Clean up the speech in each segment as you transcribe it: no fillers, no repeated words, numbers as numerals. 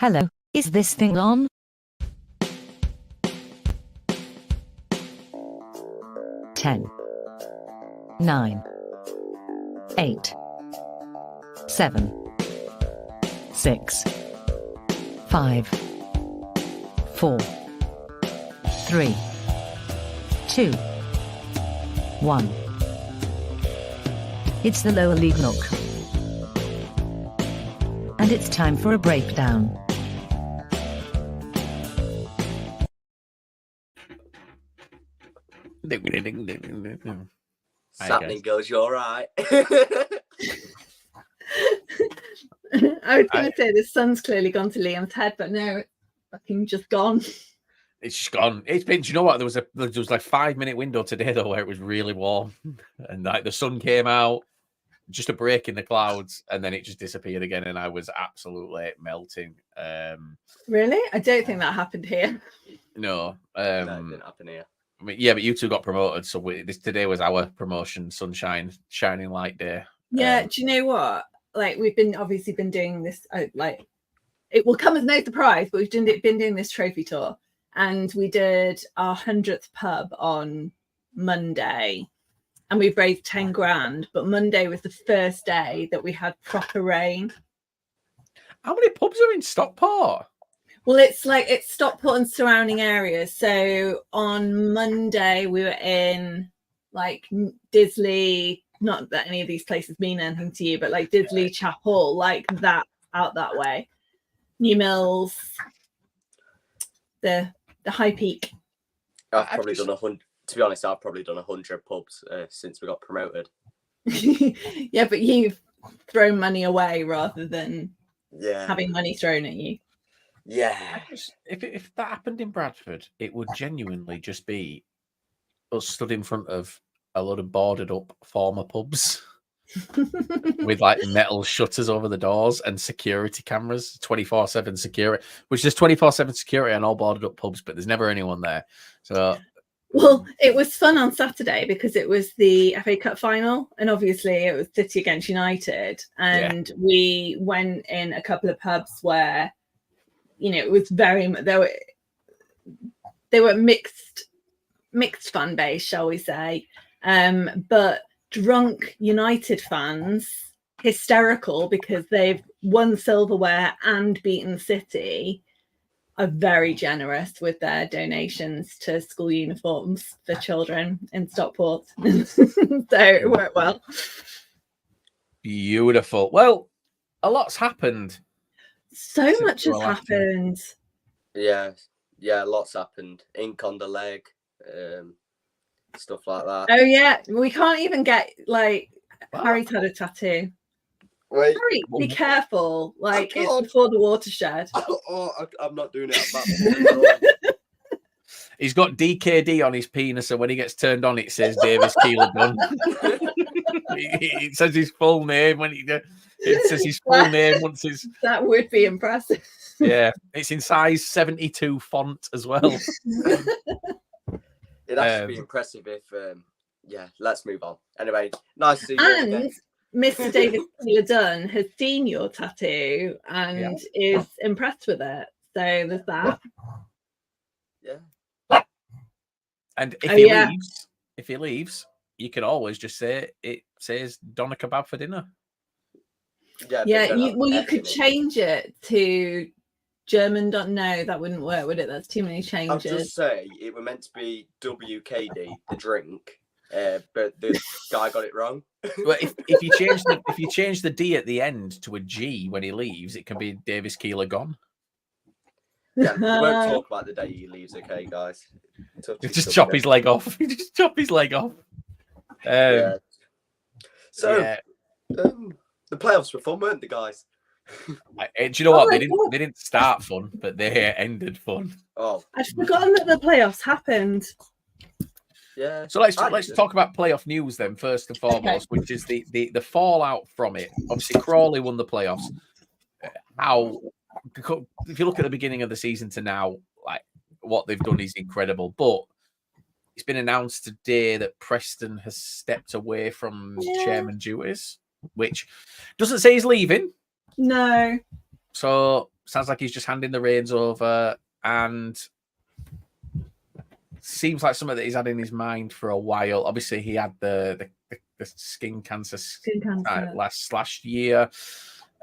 Hello, is this thing on? Ten, 9, 8, 7, 6, 5, 4, 3, 2, 1. It's the lower league look. And it's time for a breakdown. Something goes, you all right? I was going to say the sun's clearly gone to Liam's head, but no, it's fucking just gone. It's just gone. It's been. Do you know what? There was like 5-minute window today though where it was really warm, and like the sun came out, just a break in the clouds, and then it just disappeared again, and I was absolutely melting. Really? I don't think that happened here. No, No, it didn't happen here. I mean, yeah, but you two got promoted, so today was our promotion, sunshine, shining light day. Yeah. Do you know what? Like we've been doing this. Like it will come as no surprise, but we've been doing this trophy tour, and we did our 100th pub on Monday, and we've raised 10 grand. But Monday was the first day that we had proper rain. How many pubs are in Stockport? Well, it's Stockport and surrounding areas. So on Monday we were in like Disley, not that any of these places mean anything to you, but like Disley, Chapel, like that out that way. New Mills, the High Peak. I've probably done 100. To be honest, I've probably done 100 pubs since we got promoted. Yeah, but you've thrown money away rather than having money thrown at you. Yeah. If that happened in Bradford, it would genuinely just be us stood in front of a lot of boarded up former pubs with like metal shutters over the doors and security cameras, 24/7 security, which there's 24/7 security on all boarded up pubs, but there's never anyone there. So, well, it was fun on Saturday because it was the FA Cup final, and obviously it was City against United, and we went in a couple of pubs where, you know, it was very, they were mixed fan base, shall we say, but drunk United fans, hysterical because they've won silverware and beaten City, are very generous with their donations to school uniforms for children in Stockport. So it worked well. Beautiful. Well, a lot's happened. So much has happened. Yeah, lots happened. Ink on the leg, stuff like that. Oh yeah, we can't even get like Harry's had a tattoo. Wait, Harry, be careful! Like it's before the watershed. I'm not doing it. He's got DKD on his penis, and when he gets turned on, it says Davis Keeler done. It says his full name when it says his full name once his. That would be impressive. Yeah, it's in size 72 font as well. It'd actually be impressive if. Let's move on. Anyway, nice to see you. And Mr. David Keeler Dunn has seen your tattoo and is impressed with it. So there's that. Yeah. And if he leaves, you can always just say it says doner kebab for dinner. Yeah. You could change it to German. No, that wouldn't work, would it? That's too many changes. I'll just say it were meant to be WKD, the drink, but the guy got it wrong. Well, if you change the D at the end to a G when he leaves, it can be Davis Keeler gone. Yeah, we won't talk about the day he leaves, okay, guys? Just chop his leg off. Just chop his leg off. So, the playoffs were fun, weren't they, guys? Do you know what? They didn't start fun, but they ended fun. Oh, I'd forgotten that the playoffs happened. Yeah. So let's talk about playoff news then, first and foremost, which is the fallout from it. Obviously, Crawley won the playoffs. If you look at the beginning of the season to now, like what they've done is incredible. But it's been announced today that Preston has stepped away from chairman duties, which doesn't say he's leaving. No. So sounds like he's just handing the reins over, and seems like something that he's had in his mind for a while. Obviously, he had the skin cancer last year.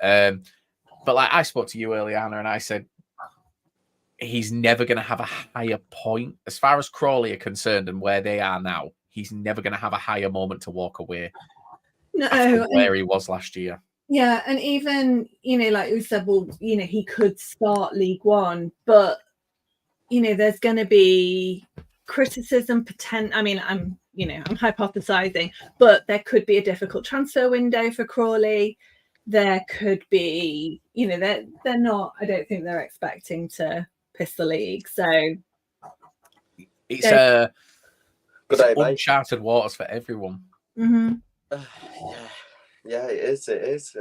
But like I spoke to you earlier, Anna, and I said he's never going to have a higher point. As far as Crawley are concerned and where they are now, he's never going to have a higher moment to walk away after where he was last year. Yeah, and even, like we said, well, he could start League One, but, there's going to be criticism, I mean, I'm hypothesizing, but there could be a difficult transfer window for Crawley. There could be, they're not, I don't think they're expecting to piss the league. So it's uncharted waters for everyone. Mm-hmm. Yeah, it is. It is.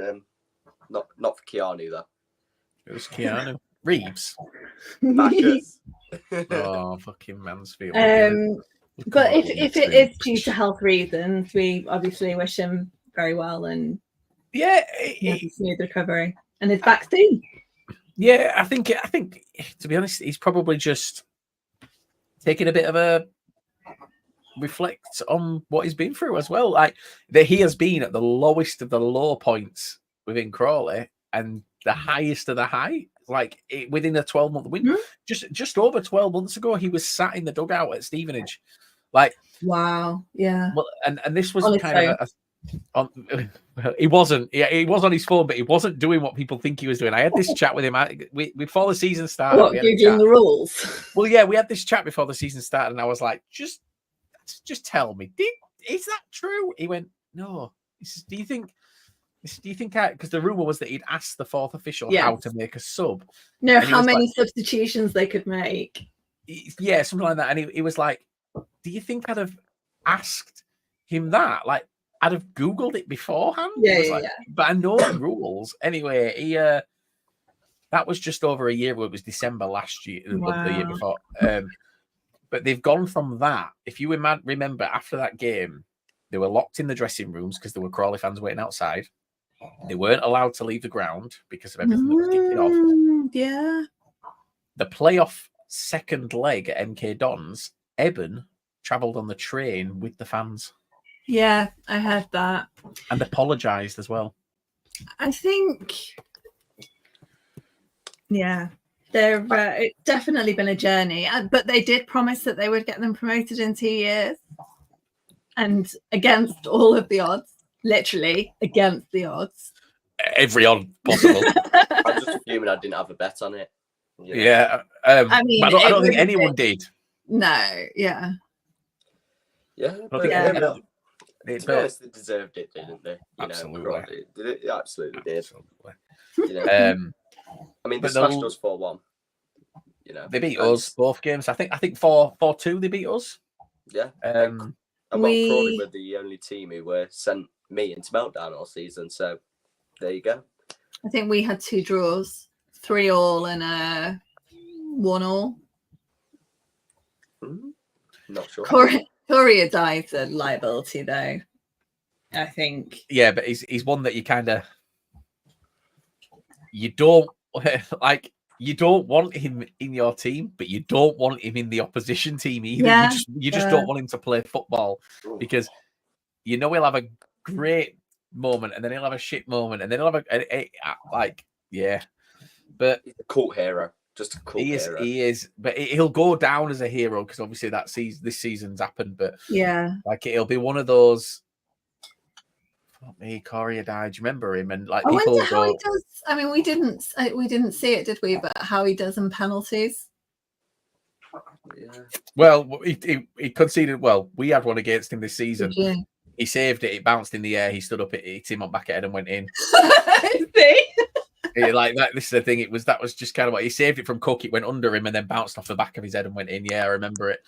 Not for Keanu though. It was Keanu Reeves. Oh, fucking Mansfield. But if it is due to health reasons, we obviously wish him very well and a smooth recovery. And his back soon. Yeah, I think to be honest, he's probably just taking a bit of a reflect on what he's been through as well. Like that he has been at the lowest of the low points within Crawley and the highest of the high. Like within a 12-month window, just over 12 months ago, he was sat in the dugout at Stevenage. Like, wow, yeah. Well, and this was kind of he wasn't. Yeah, he was on his phone, but he wasn't doing what people think he was doing. I had this chat with him before the season started. What, googling the rules? Well, yeah, we had this chat before the season started, and I was like, just tell me, is that true? He went, no. He says, do you think? Because the rumor was that he'd asked the fourth official how to make a sub. No, how many substitutions they could make. Yeah, something like that. And he was like, do you think I'd have asked him that? Like, I'd have Googled it beforehand. Yeah. But I know the rules. Anyway, he that was just over a year ago. It was December last year, the year before. But they've gone from that. If you remember, after that game, they were locked in the dressing rooms because there were Crawley fans waiting outside. They weren't allowed to leave the ground because of everything that was kicking off. Yeah. The playoff second leg at MK Dons, Eben travelled on the train with the fans. Yeah, I heard that. And apologised as well. I think, it's definitely been a journey. But they did promise that they would get them promoted in 2 years. And against all of the odds. Literally against the odds. Every odd possible. I'm just assuming I didn't have a bet on it. Yeah. I mean, I don't think anyone did. No, yeah. Yeah, but to be honest, they deserved it, didn't they? Absolutely. They absolutely did. Absolutely. I mean, they smashed us 4-1. They beat us both games. I think 4-2 they beat us. Yeah. And Crawley were the only team who were sent me into meltdown all season. So there you go. I think we had 2 draws, 3-3 and 1-1. Not sure. Courier dies a liability though, I think. Yeah, but he's one that you kind of you don't like. You don't want him in your team, but you don't want him in the opposition team either. Yeah, you just don't want him to play football because he'll have a great moment and then he'll have a shit moment and then he'll have But he's a cult hero, just a cult hero. He is, but he'll go down as a hero because obviously this season's happened. But it'll be one of those. Courier died. Do you remember him? And I wonder how he does. I mean, we didn't see it, did we? But how he does in penalties. Yeah. Well, he conceded. Well, we had one against him this season. He saved it. It bounced in the air. He stood up. It hit him on back head and went in. See? Like that. This is the thing. That was just kind of what he saved it from Cook. It went under him and then bounced off the back of his head and went in. Yeah, I remember it.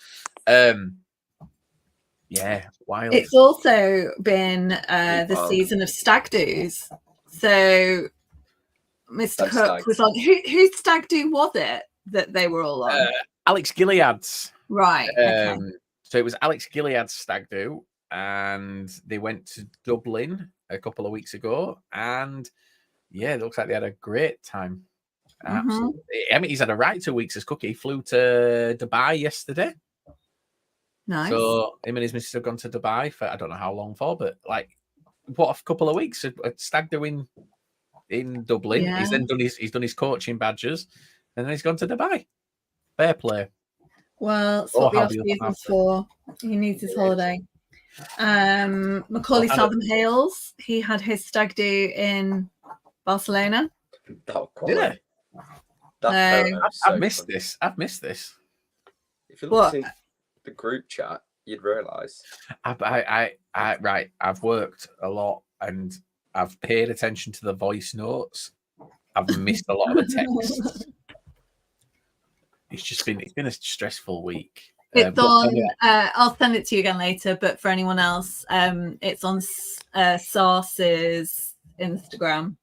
Yeah, wild. It's also been the season of stag do's. So Mr. Cook was on. Whose stag do was it that they were all on? Alex Gilead's. Right. Okay. So it was Alex Gilead's stag do, and they went to Dublin a couple of weeks ago, and it looks like they had a great time. Absolutely. I mean, he's had a right 2 weeks as cookie. He flew to Dubai yesterday. Nice. So him and his missus have gone to Dubai for I don't know how long for, but like what a couple of weeks. A stag do in Dublin. Yeah. He's then done his coaching badges, and then he's gone to Dubai. Fair play. Well, that's what the off season's for. He needs his holiday. Macaulay Southern Hales, he had his stag do in Barcelona. Yeah. I've missed this. I've missed this. If you look in the group chat, you'd realise. I've worked a lot and I've paid attention to the voice notes. I've missed a lot of the texts. It's been a stressful week. It's on. I'll send it to you again later. But for anyone else, it's on Sars's Instagram.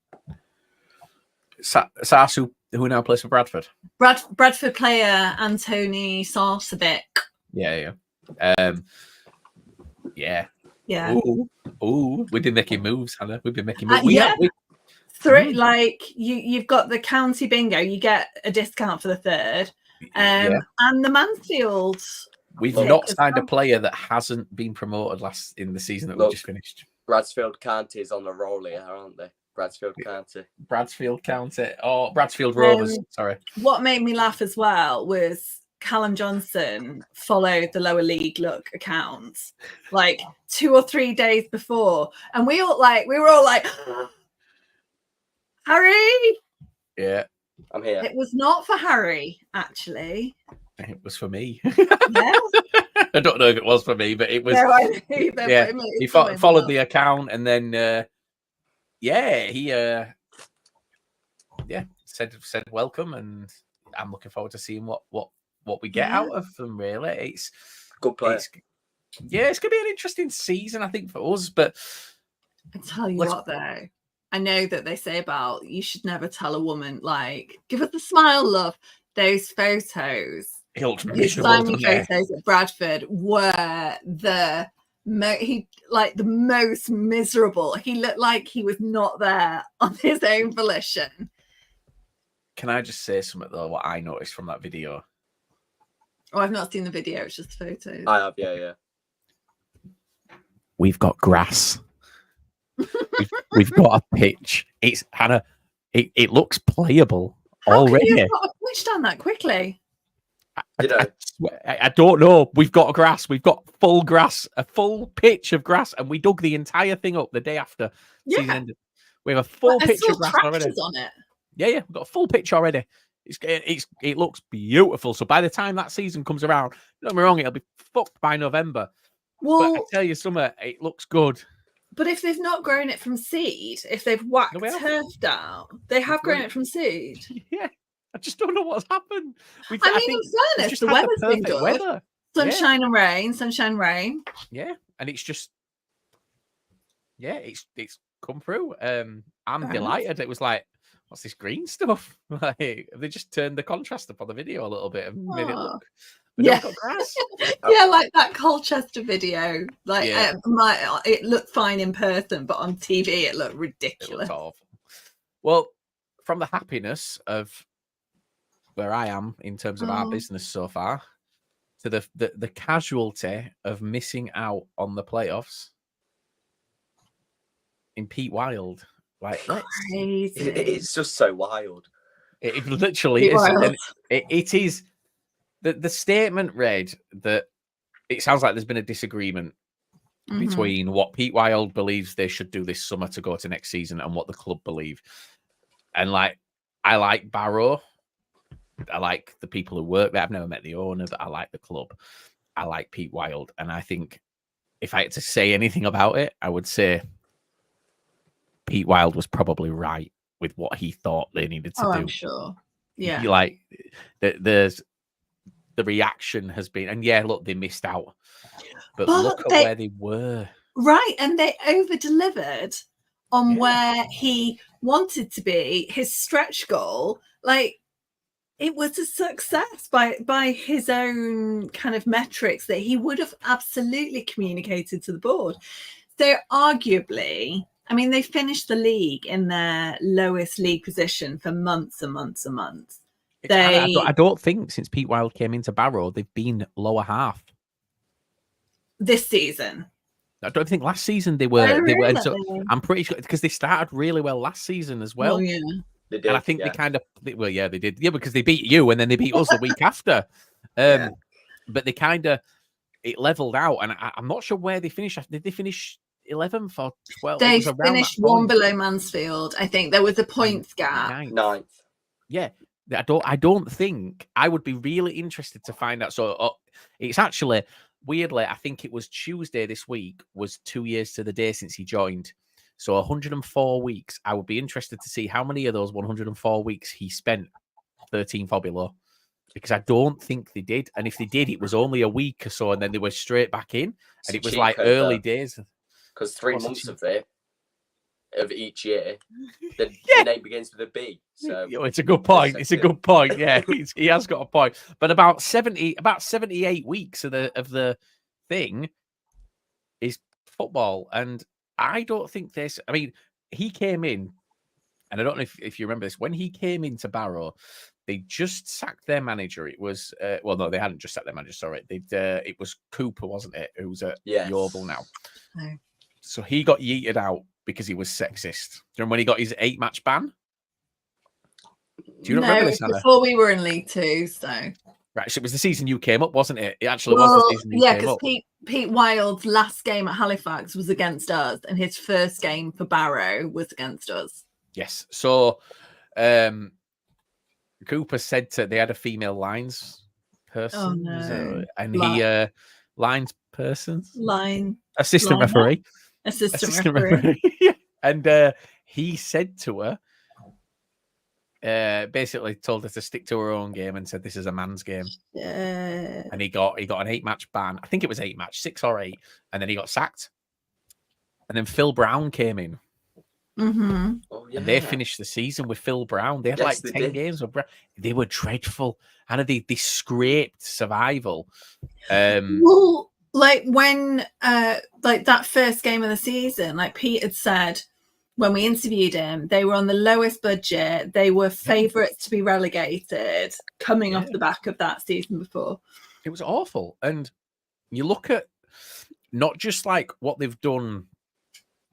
Sars, who now plays for Bradford. Bradford player Anthony Sarcevic. Yeah. Yeah. Ooh, we've been making moves, Hannah. We've been making moves. Like you've got the county bingo. You get a discount for the third. And the Mansfield. We've not signed a player that hasn't been promoted in the season that we just finished. Bradfield County is on the roll here, aren't they? Bradfield County. Oh, Bradfield Rovers. Sorry. What made me laugh as well was Callum Johnson followed the lower league look accounts like 2 or 3 days before, and we were all like, Harry. Yeah. I'm here. It was not for Harry, actually. It was for me. Yeah. I don't know if it was for me, but it was. No, he followed the account, and then he said welcome, and I'm looking forward to seeing what we get out of them. Really, it's good player. It's gonna be an interesting season, I think, for us. But I tell you what, though. I know that they say about you should never tell a woman, like, give us a smile, love. Those photos, photos at Bradford were the most miserable. He looked like he was not there on his own volition. Can I just say something, though, what I noticed from that video? Oh, I've not seen the video. It's just photos. I have, yeah. We've got grass. We've got a pitch. It's Hannah. It looks playable already. How can you got a pitch down that quickly? I don't know. We've got grass. We've got full grass, a full pitch of grass, and we dug the entire thing up the day after season ended. We have a full pitch of grass already. On it. Yeah, we've got a full pitch already. It looks beautiful. So by the time that season comes around, don't get me wrong, it'll be fucked by November. Well, but I tell you, Summer, it looks good. But if they've not grown it from seed, if they've whacked turf down, they have grown it from seed. Yeah, I just don't know what's happened. In fairness, the weather's been good. Sunshine and rain. Yeah, and it's just, it's come through. I'm delighted. It was like, what's this green stuff? Like, they just turned the contrast up on the video a little bit and made it look. Got grass. Like that Colchester video. It looked fine in person, but on TV it looked ridiculous. It looked awful. Well, from the happiness of where I am in terms of our business so far, to the casualty of missing out on the playoffs in Pete Wild. Like, crazy. It's just so wild. It literally is. And it is. The statement read that it sounds like there's been a disagreement between what Pete Wild believes they should do this summer to go to next season and what the club believe. And I like Barrow. I like the people who work there. I've never met the owner, but I like the club. I like Pete Wild. And I think if I had to say anything about it, I would say Pete Wild was probably right with what he thought they needed to do. I'm sure. Yeah. The reaction has been, and look, they missed out. But look at where they were. Right, and they over-delivered on where he wanted to be, his stretch goal. Like, it was a success by his own kind of metrics that he would have absolutely communicated to the board. So arguably, I mean, they finished the league in their lowest league position for months and months and months. I don't think since Pete Wild came into Barrow, they've been lower half. This season. I don't think last season they were. Oh, They were. really? And so I'm pretty sure because they started really well last season as well. Oh, yeah. They did, and I think they kind of. Well, yeah, they did. Yeah, because they beat you and then they beat us the week after. Yeah. But they kind of it leveled out, and I'm not sure where they finished. Did they finish 11th or 12th? They finished one below Mansfield. I think there was a points gap. Ninth. Yeah, I don't think I would be really interested to find out. So it's actually weirdly, I think it was Tuesday this week was 2 years to the day since he joined. So 104 weeks. I would be interested to see how many of those 104 weeks he spent 13th or below. Because I don't think they did. And if they did, it was only a week or so, and then they were straight back in. And it was like early days. Because 3 months of each year, the name begins with a B. So it's a good point. It's a good point. Yeah, he has got a point. But about 78 weeks of the thing is football. And I don't think this. I mean, he came in, and I don't know if you remember this. When he came into Barrow, they just sacked their manager. It was no, they hadn't just sacked their manager. Sorry, it was Cooper, wasn't it? Who's at Yeovil now. No. So he got yeeted out because he was sexist. Do you remember when he got his 8-match ban? Do you remember this, Hannah? Before we were in League Two, so right. So it was the season you came up, wasn't it? It actually was the season you came up. because Pete Wild's last game at Halifax was against us, and his first game for Barrow was against us. Yes. So Cooper said they had a female lines person. Oh, no. And he lines person. Assistant liner? referee. Assistant referee. And he said to her, basically told her to stick to her own game and said this is a man's game. And he got an 8-match ban. I think it was 8-match, 6 or 8, and then he got sacked. And then Phil Brown came in. Mm-hmm. Oh, yeah. And they finished the season with Phil Brown. They had like 10 games with Brown. They were dreadful. And they scraped survival. Well, like when like that first game of the season, like Pete had said when we interviewed him, they were on the lowest budget. They were favourites to be relegated coming off the back of that season before. It was awful. And you look at not just like what they've done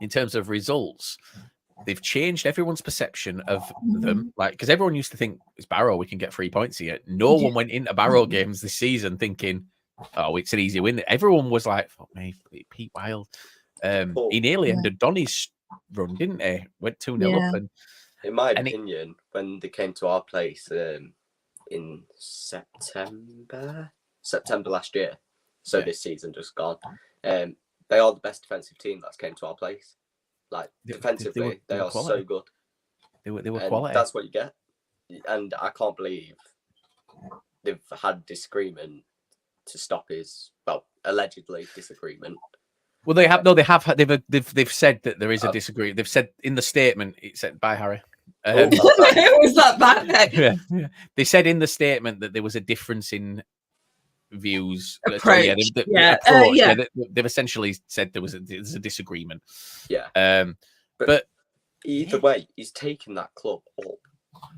in terms of results, they've changed everyone's perception of them. Like, because everyone used to think it's Barrow, we can get 3 points here. No one went into Barrow games this season thinking, oh, it's an easy win. Everyone was like, fuck me, Pete Wild. He nearly ended Donny's run, didn't he? Went 2-0 up. And in my opinion, when they came to our place in September last year, so this season just gone, they are the best defensive team that's came to our place. Like defensively, they are so good. They were quality. That's what you get. And I can't believe they've had disagreement to stop his allegedly disagreement. Well, they've said that there is a disagreement. They've said in the statement, it said, "Bye, Harry." Was that bad? Yeah. They said in the statement that there was a difference in views. Approach. They've essentially said there's a disagreement. Yeah. But either way, he's taken that club up.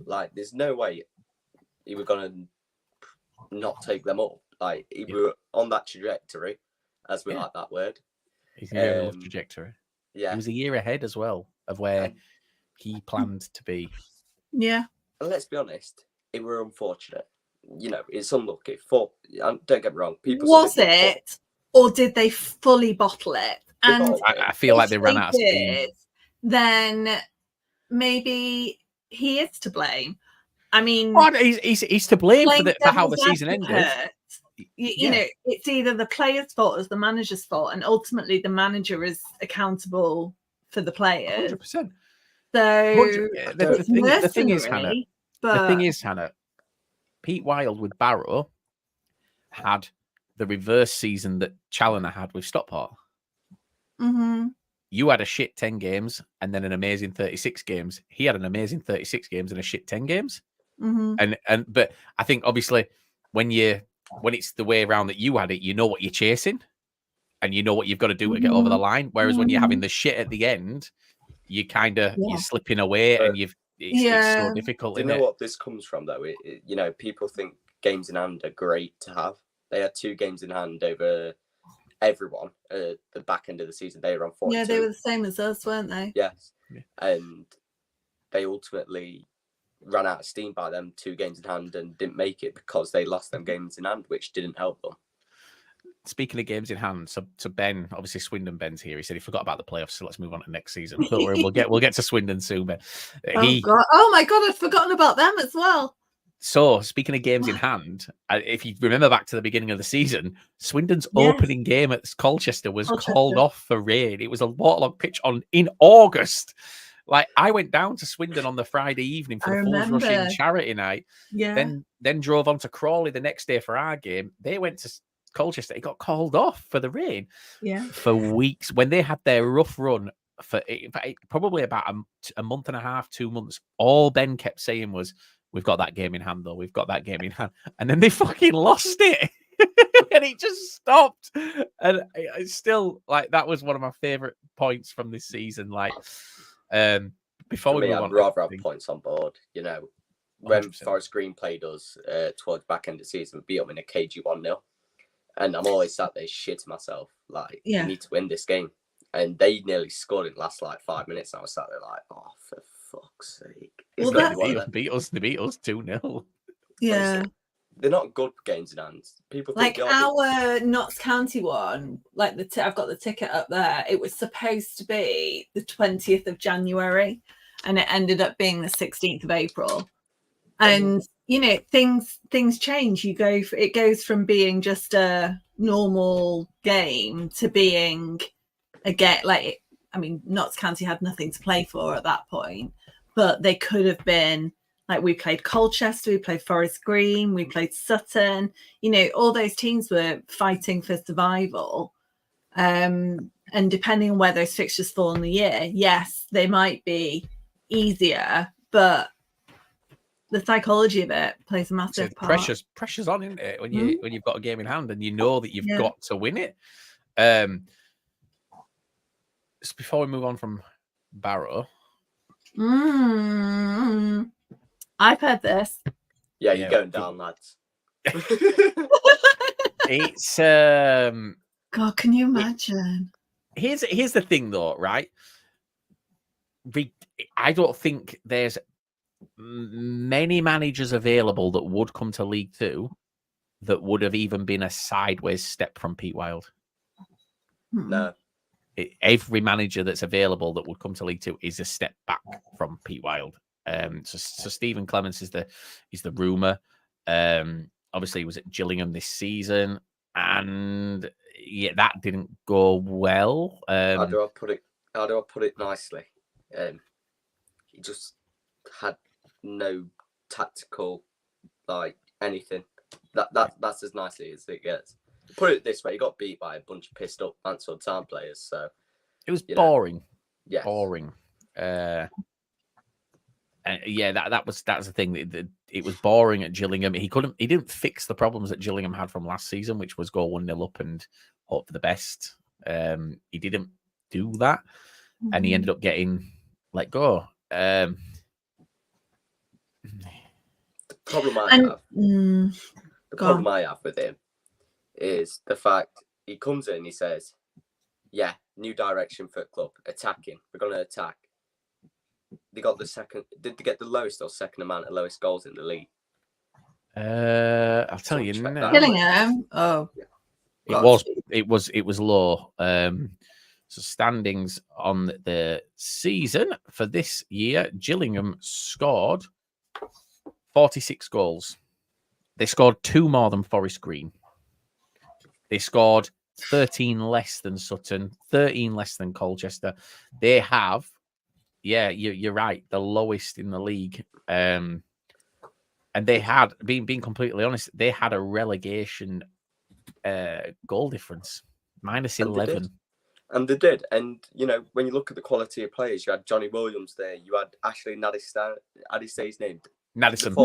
Like, there's no way he was gonna not take them up. Like, he were on that trajectory, as we like that word. He's a trajectory. Yeah. He was a year ahead as well of where he planned to be. Yeah. And let's be honest, it were unfortunate. You know, it's unlucky. Don't get me wrong. People Was it, or did they fully bottle it? And I feel like they ran out of steam. Then maybe he is to blame. I mean, he's to blame for how the season ended. You know, it's either the player's fault or the manager's fault, and ultimately the manager is accountable for the players. 100%. So the thing is, Hannah, Pete Wild with Barrow had the reverse season that Challoner had with Stockport. Mm-hmm. You had a shit 10 games and then an amazing 36 games. He had an amazing 36 games and a shit 10 games. Mm-hmm. But I think obviously when it's the way around that you had it, you know what you're chasing and you know what you've got to do to get over the line. Whereas when you're having the shit at the end, you kind of Yeah. you're slipping away, But- and it's so difficult. Do you isn't know it? what this comes from, though? People think games in hand are great to have. They had 2 games in hand over everyone. The back end of the season, they were on 42. Yeah, they were the same as us, weren't they? Yes. Yeah. And they ultimately ran out of steam by them 2 games in hand and didn't make it because they lost them games in hand, which didn't help them. Speaking of games in hand, so Ben, obviously Swindon Ben's here. He said he forgot about the playoffs, so let's move on to next season. Don't worry, we'll get to Swindon soon, Ben. Oh God! Oh my God! I'd forgotten about them as well. So, speaking of games in hand, if you remember back to the beginning of the season, Swindon's Yes. opening game at Colchester was Colchester. called off for rain. It was a waterlogged pitch in August. Like, I went down to Swindon on the Friday evening for I the Fools Rush remember. In charity night. Yeah. Then drove on to Crawley the next day for our game. They went to Colchester. It got called off for the rain Yeah. for weeks. When they had their rough run for probably about a month and a half, 2 months, all Ben kept saying was, "We've got that game in hand, though. We've got that game in hand." And then they fucking lost it. And it just stopped. And it's still, like, that was one of my favorite points from this season. Like, before For we me, move I'd on, rather have points on board. When 100%. Forest Green played us towards back end of the season, we beat them in a cagey 1-0. And I'm always sat there shitting myself. Like, Yeah. we need to win this game. And they nearly scored in the last, 5 minutes. And I was sat there like, oh, for fuck's sake. It's Well, gotta that's- be one of them. They beat us 2-0. Yeah. They're not good games in hand. People think Like they are good. our Notts County one, like I've got the ticket up there. It was supposed to be the 20th of January, and it ended up being the 16th of April. And things change. It goes from being just a normal game to being Notts County had nothing to play for at that point, but they could have been. Like, we played Colchester, we played Forest Green, we played Sutton. All those teams were fighting for survival. And depending on where those fixtures fall in the year, yes, they might be easier, but the psychology of it plays a massive part. Pressure's on, isn't it? When you've got a game in hand and you know that you've got to win it. Just before we move on from Barrow. I've heard this. Yeah, you're going down, lads. It's God, can you imagine? here's the thing, though, right? I don't think there's many managers available that would come to League Two that would have even been a sideways step from Pete Wild. No. Every manager that's available that would come to League Two is a step back from Pete Wild. So Stephen Clements is the rumor. Obviously, he was at Gillingham this season, and that didn't go well. How do I put it nicely? He just had no tactical, anything. That's as nicely as it gets. Put it this way: he got beat by a bunch of pissed up Mansfield Town players. So it was boring. Yes. Boring. That's the thing. It was boring at Gillingham. He didn't fix the problems that Gillingham had from last season, which was go 1-0 up and hope for the best. He didn't do that, and he ended up getting let go. The problem I have with him is the fact he comes in, he says, "Yeah, new direction for the club, attacking. We're going to attack." They got did they get the lowest or second amount of lowest goals in the league? I'll tell you now. Gillingham. Oh, It was low. So standings on the season for this year, Gillingham scored 46 goals. They scored 2 more than Forest Green. They scored 13 less than Sutton, 13 less than Colchester. They have, you're right, the lowest in the league. And they had, being completely honest, they had a relegation goal difference, -11. And they did. And, when you look at the quality of players, you had Johnny Williams there. You had Ashley Nadistan. How do you say his name? Madison.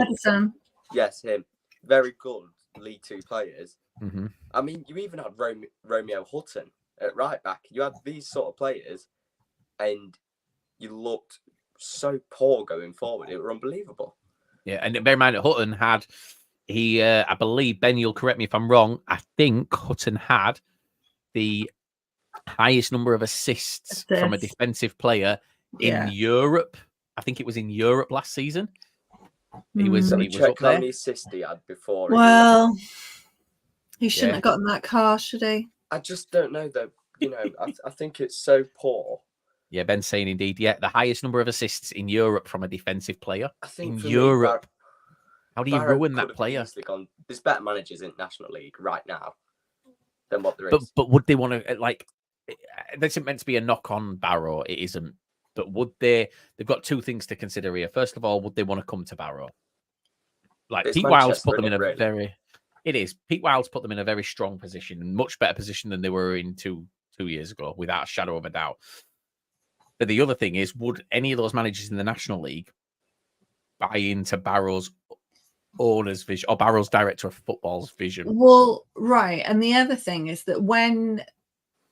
Yes, him. Very good League Two players. Mm-hmm. I mean, you even had Romeo Hutton at right back. You had these sort of players, and you looked so poor going forward. It was unbelievable. Yeah, and bear in mind, Hutton had I believe, Ben, you'll correct me if I'm wrong. I think Hutton had the highest number of assists from a defensive player in Europe. I think it was in Europe last season. He was check up how there. many assists he had before. Well, he shouldn't have gotten that car, should he? I just don't know, though. I think it's so poor. Yeah, Ben's saying indeed. Yeah, the highest number of assists in Europe from a defensive player. I think in Europe. How do you Barrow ruin that player? There's better managers in National League right now than what there is. But would they want to, like, this isn't meant to be a knock on Barrow. It isn't. But would they? They've got two things to consider here. First of all, would they want to come to Barrow? Like, Pete Wilde's put them in a very... It is. Pete Wilde's put them in a very strong position, much better position than they were in two years ago, without a shadow of a doubt. But the other thing is, would any of those managers in the National League buy into Barrow's owner's vision or Barrow's director of football's vision? Well, right. And the other thing is that when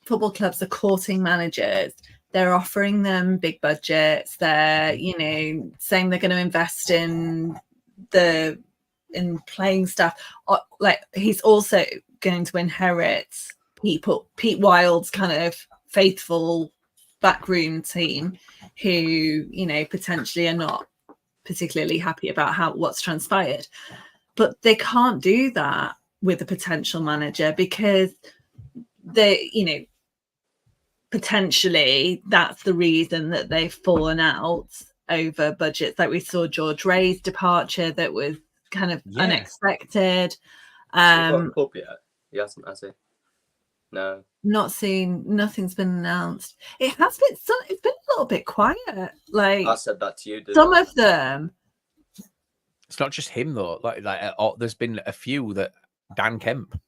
football clubs are courting managers, they're offering them big budgets. They're, saying they're going to invest in playing staff. Like, he's also going to inherit Pete Wilde's kind of faithful backroom team who, potentially are not particularly happy about what's transpired. But they can't do that with a potential manager because they, potentially that's the reason that they've fallen out over budgets. Like we saw George Ray's departure that was kind of unexpected. Got a club yet? He hasn't, has he? No. Not seen. Nothing's been announced. It has been. It's been a little bit quiet. Like I said that to you. Some of them. It's not just him though. Like there's been a few that Dan Kemp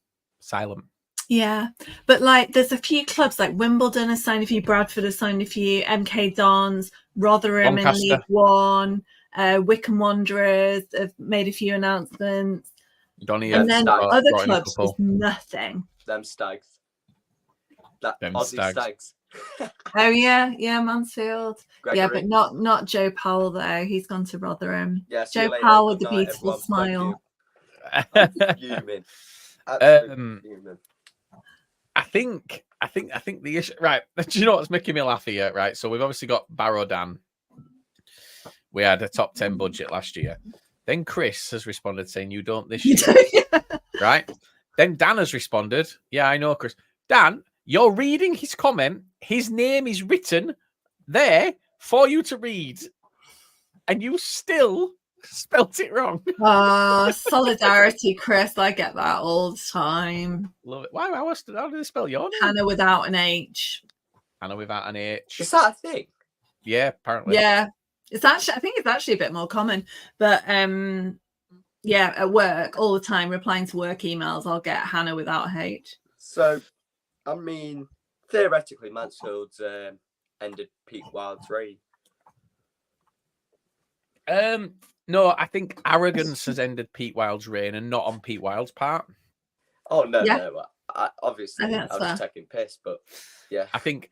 silent. Yeah, but like there's a few clubs like Wimbledon has signed a few, Bradford has signed a few, MK Dons, Rotherham in League One, Wycombe Wanderers have made a few announcements. And then other clubs is nothing. Them Stags. Them Aussie Stags. Oh yeah, Mansfield. Gregory. Yeah, but not Joe Powell though. He's gone to Rotherham. Yeah, Joe Powell with the beautiful smile. I'm fuming. Absolutely fuming. I think the issue, right? Do you know what's making me laugh here? Right, so we've obviously got Barrow Dan. We had a top 10 budget last year. Then Chris has responded saying you don't this year, right? Then Dan has responded, yeah, I know, Chris. Dan, you're reading his comment. His name is written there for you to read, and you still spelt it wrong. Solidarity, Chris. I get that all the time. Love it. Why? How do they spell your name? Hannah without an H. Hannah without an H. Is that a thing? Yeah, apparently. Yeah, it's actually. I think it's actually a bit more common. But yeah, at work all the time, replying to work emails, I'll get Hannah without a H. So, I mean, theoretically, Mansfield's ended Pete Wilde's reign. No, I think arrogance has ended Pete Wilde's reign, and not on Pete Wilde's part. Oh no, no. Obviously, I was fair. taking piss, but yeah, I think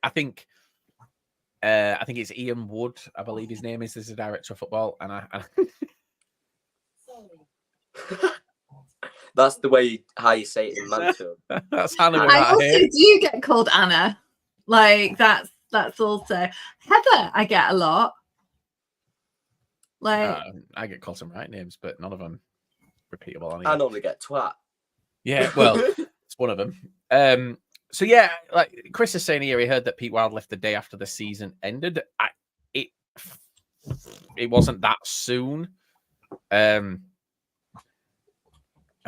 it's Ian Wood. I believe his name is. As the director of football, and I that's the way how you say it in Mansfield. That's Hannah. I also do get called Anna. Like that's also Heather. I get a lot. Like I get called some right names, but none of them repeatable. Anyway. I normally get twat. Yeah, well, it's one of them. So yeah, like Chris is saying here, he heard that Pete Wilde left the day after the season ended. It wasn't that soon. I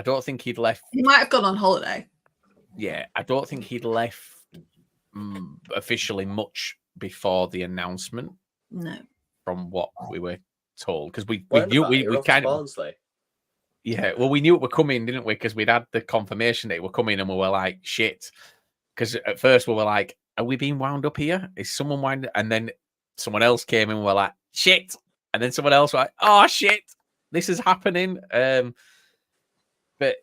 don't think he'd left. he might have gone on holiday. Yeah, I don't think he'd left officially much before the announcement. No. From what we were told, because we When knew we kind of. Barnsley. Yeah, well, we knew it were coming, didn't we? Because we'd had the confirmation that it were coming, and we were like, shit. Because at first we were like, are we being wound up here? Is someone wound up? And then someone else came and we were like, shit. And then someone else was like, oh, shit, this is happening. But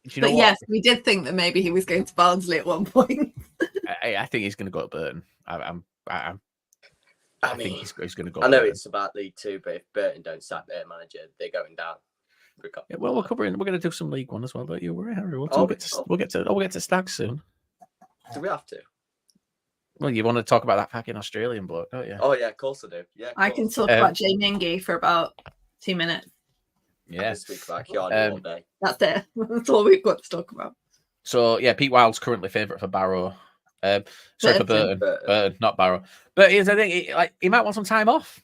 you know what? Yes, we did think that maybe he was going to Barnsley at one point. I think he's going to go to Burton. I think he's going to go. I know Burton. it's about League Two, but if Burton don't sack their manager, they're going down. Yeah, well, we're going to do some League One as well. Don't you worry, Harry. We'll get to Stags soon. Do we have to? Well, you want to talk about that fucking Australian bloke, don't you? Oh yeah, of course I do. Yeah, I can talk about Jay Mingy for about 2 minutes. Yeah. Speak about Keanu all day. That's it. That's all we've got to talk about. So yeah, Pete Wild's currently favourite for Barrow. For Burton. Burton, not Barrow. But here's the thing: he might want some time off.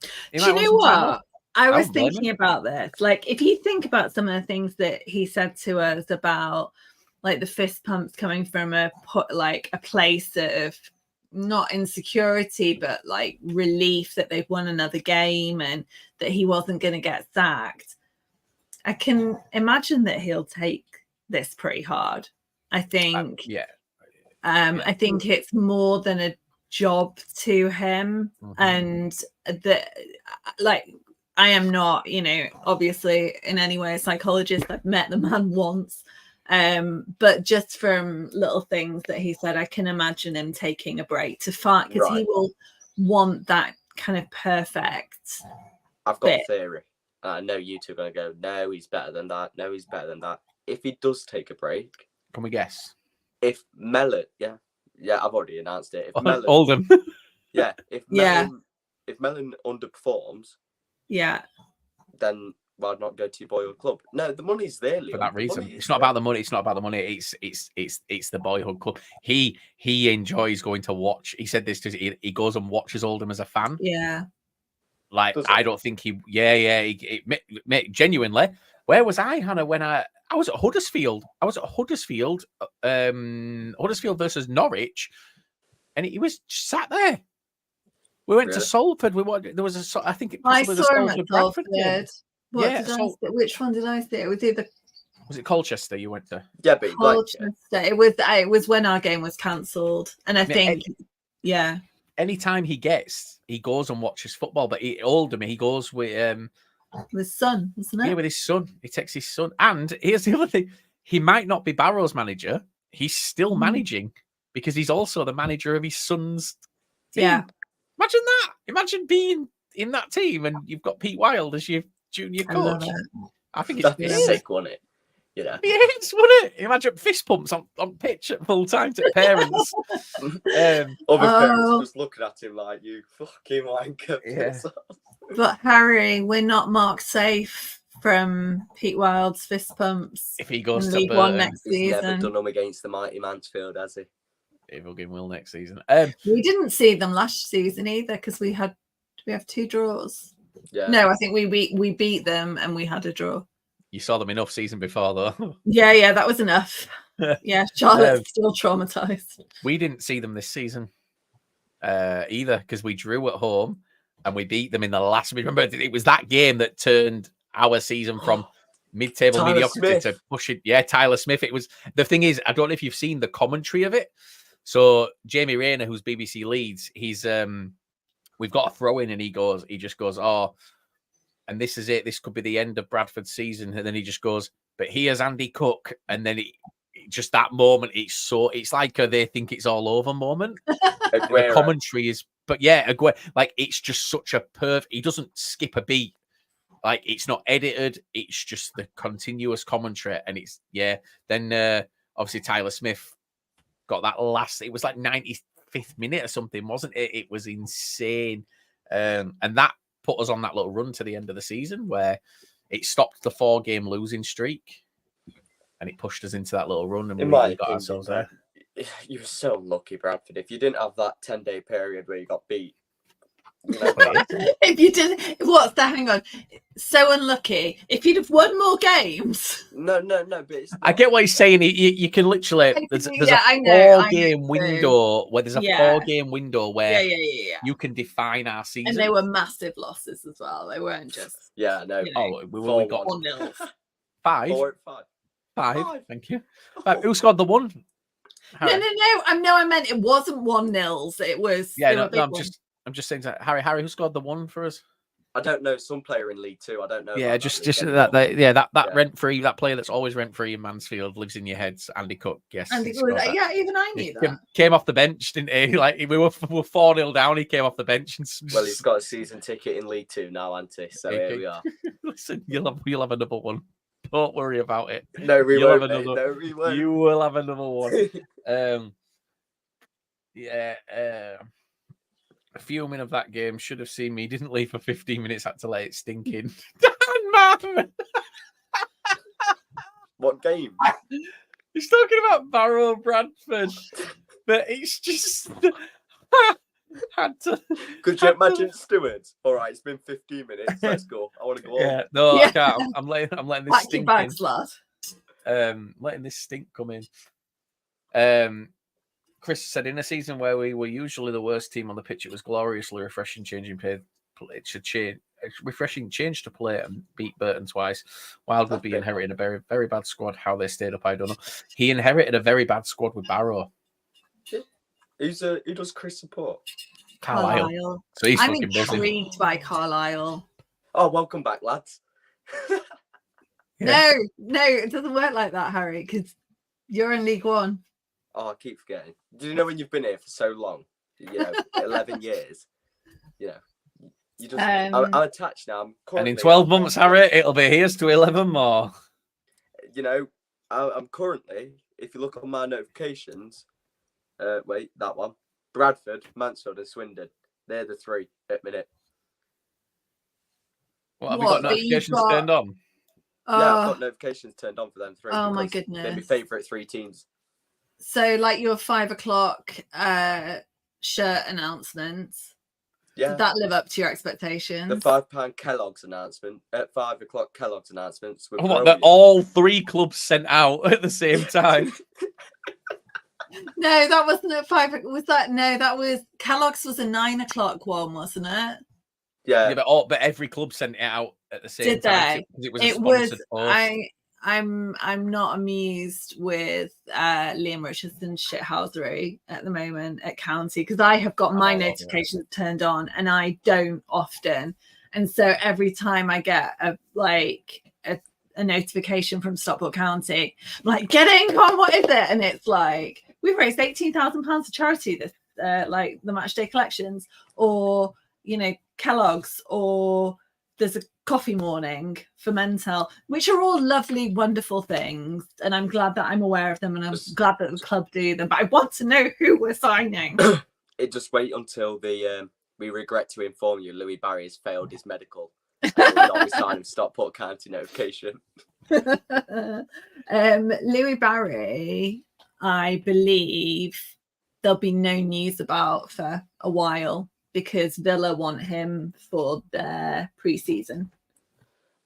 Do you know what? I was thinking about this. Like, if you think about some of the things that he said to us about, like, the fist pumps coming from a place of not insecurity, but like relief that they've won another game and that he wasn't going to get sacked, I can imagine that he'll take this pretty hard. I think. I think it's more than a job to him, and that, like, I am not, obviously in any way a psychologist. I've met the man once, but just from little things that he said, I can imagine him taking a break to fight, because he will want that kind of perfect. I've got a theory. I know you two are going to go, no, he's better than that. No, he's better than that. If he does take a break, can we guess? If Mellon, yeah, I've already announced it. If Mellon, Oldham, if Mellon underperforms, then why not go to your boyhood club? No, the money's there, Leon. For that reason. It's not about the money. It's not about the money. It's the boyhood club. He enjoys going to watch. He said this to he goes and watches Oldham as a fan. Yeah. Like, I don't think he. Genuinely, where was I, Hannah, when I was at Huddersfield? Huddersfield versus Norwich, and he was sat there. We went to Salford. There was I think I saw him at Salford. Which one did I see? It was either. Was it Colchester you went to? Yeah, but Colchester. It was when our game was cancelled, and I think, anytime he goes and watches football. But Oldham, he goes with his son, isn't it? Yeah, with his son. He takes his son. And here's the other thing: he might not be Barrow's manager. He's still managing, because he's also the manager of his son's team. Yeah. Imagine that. Imagine being in that team and you've got Pete Wild as your junior coach. I think it's sick, wasn't it? Yeah, it's, wouldn't it? Imagine fist pumps on pitch at full time to parents. Other parents just looking at him like, you fucking wanker. Yeah. But Harry, we're not marked safe from Pete Wild's fist pumps. If he goes to League One next season. He's never done them against the mighty Mansfield, has he? He will next season. We didn't see them last season either, because we have 2 draws. Yeah. No, I think we beat them and we had a draw. You saw them enough season before, though. Yeah, that was enough. Yeah, Charlotte's still traumatized. We didn't see them this season either, because we drew at home and we beat them in the last. Remember, it was that game that turned our season from mid-table mediocrity to pushing. Yeah, Tyler Smith. It was, the thing is, I don't know if you've seen the commentary of it. So Jamie Rayner, who's BBC Leeds, he's we've got a throw in, and he just goes, oh, and this is it. This could be the end of Bradford's season. And then he just goes, but here's Andy Cook. And then just that moment, it's like they think it's all over moment. The commentary is, but yeah, like, it's just such a he doesn't skip a beat. Like, it's not edited. It's just the continuous commentary. And it's, then obviously Tyler Smith got that last, it was like 95th minute or something, wasn't it? It was insane. And that put us on that little run to the end of the season where it stopped the 4-game losing streak and it pushed us into that little run, and we got ourselves there. You were so lucky, Bradford. If you didn't have that 10-day period where you got beat, if you did, hang on, so unlucky. If you'd have won more games. No, but I get what he's saying. You can literally, there's a 4-game window where there's a 4-game window where you can define our season. And they were massive losses as well. They weren't just we got 1-0. 5. Thank you. Who scored the one? Harry? No, I meant it wasn't 1-0. It was I'm just saying that Harry, who scored the one for us? I don't know some player in League Two. I don't know. Yeah, about just league that. anymore. That rent free, that player that's always rent free in Mansfield lives in your heads. Andy Cook, yes. And he it scored was, that. yeah, even I knew that. Came off the bench, didn't he? Like we were 4-0 down. He came off the bench and Well, he's got a season ticket in League Two now, hasn't he? So here we are. Listen, you'll have another one. Don't worry about it. No, we You'll won't. have another. Mate. No, we won't. You will have another one. Fuming of that game. Should have seen me. Didn't leave for 15 minutes. Had to let it stink in. Man. What game? He's talking about Barrow Bradford, but it's just had to. Could you imagine Stewart? All right, it's been 15 minutes. Let's go. I want to go Yeah, on. no, Yeah. I can't. I'm letting this Pack your stink bags, in. lad. Letting this stink come in. Chris said, in a season where we were usually the worst team on the pitch, it was gloriously refreshing refreshing change to play and beat Burton twice. Wildwood be inheriting a very, very bad squad. How they stayed up, I don't know. He inherited a very bad squad with Barrow. Who does Chris support? Carlisle. So he's I'm fucking busy. intrigued by Carlisle. Oh, welcome back, lads. Yeah. No, it doesn't work like that, Harry, because you're in League One. Oh, I keep forgetting. Do you know when you've been here for so long? 11 years. You just. I'm attached now. And in 12 months, Harry, it'll be here's to 11 more. I'm currently, if you look on my notifications, wait, that one. Bradford, Mansfield, and Swindon. They're the three at minute. What, have you got notifications turned on? Yeah, I've got notifications turned on for them three. Oh my goodness. They're my favourite three teams. So, like your 5 o'clock shirt announcements. Yeah. Did that live up to your expectations? The £5 Kellogg's announcement at 5 o'clock. Kellogg's announcements. With That all three clubs sent out at the same time. No, that wasn't at 5. Was that? No, that was Kellogg's was a 9 o'clock one, wasn't it? Yeah. But every club sent it out at the same time. Did they? It was. I'm not amused with Liam Richardson's shithousery at the moment at County because I have got my notifications turned on and I don't often, and so every time I get a notification from Stockport County, I'm like, getting on, what is it? And it's like, we've raised £18,000 for charity this like the match day collections, or Kellogg's, or there's a coffee morning for Mental, which are all lovely, wonderful things. And I'm glad that I'm aware of them and I'm glad that the club do them. But I want to know who we're signing. Just wait until we regret to inform you Louis Barry has failed his medical. And will not be signing Stockport County notification. Louis Barry, I believe there'll be no news about for a while, because Villa want him for their pre-season.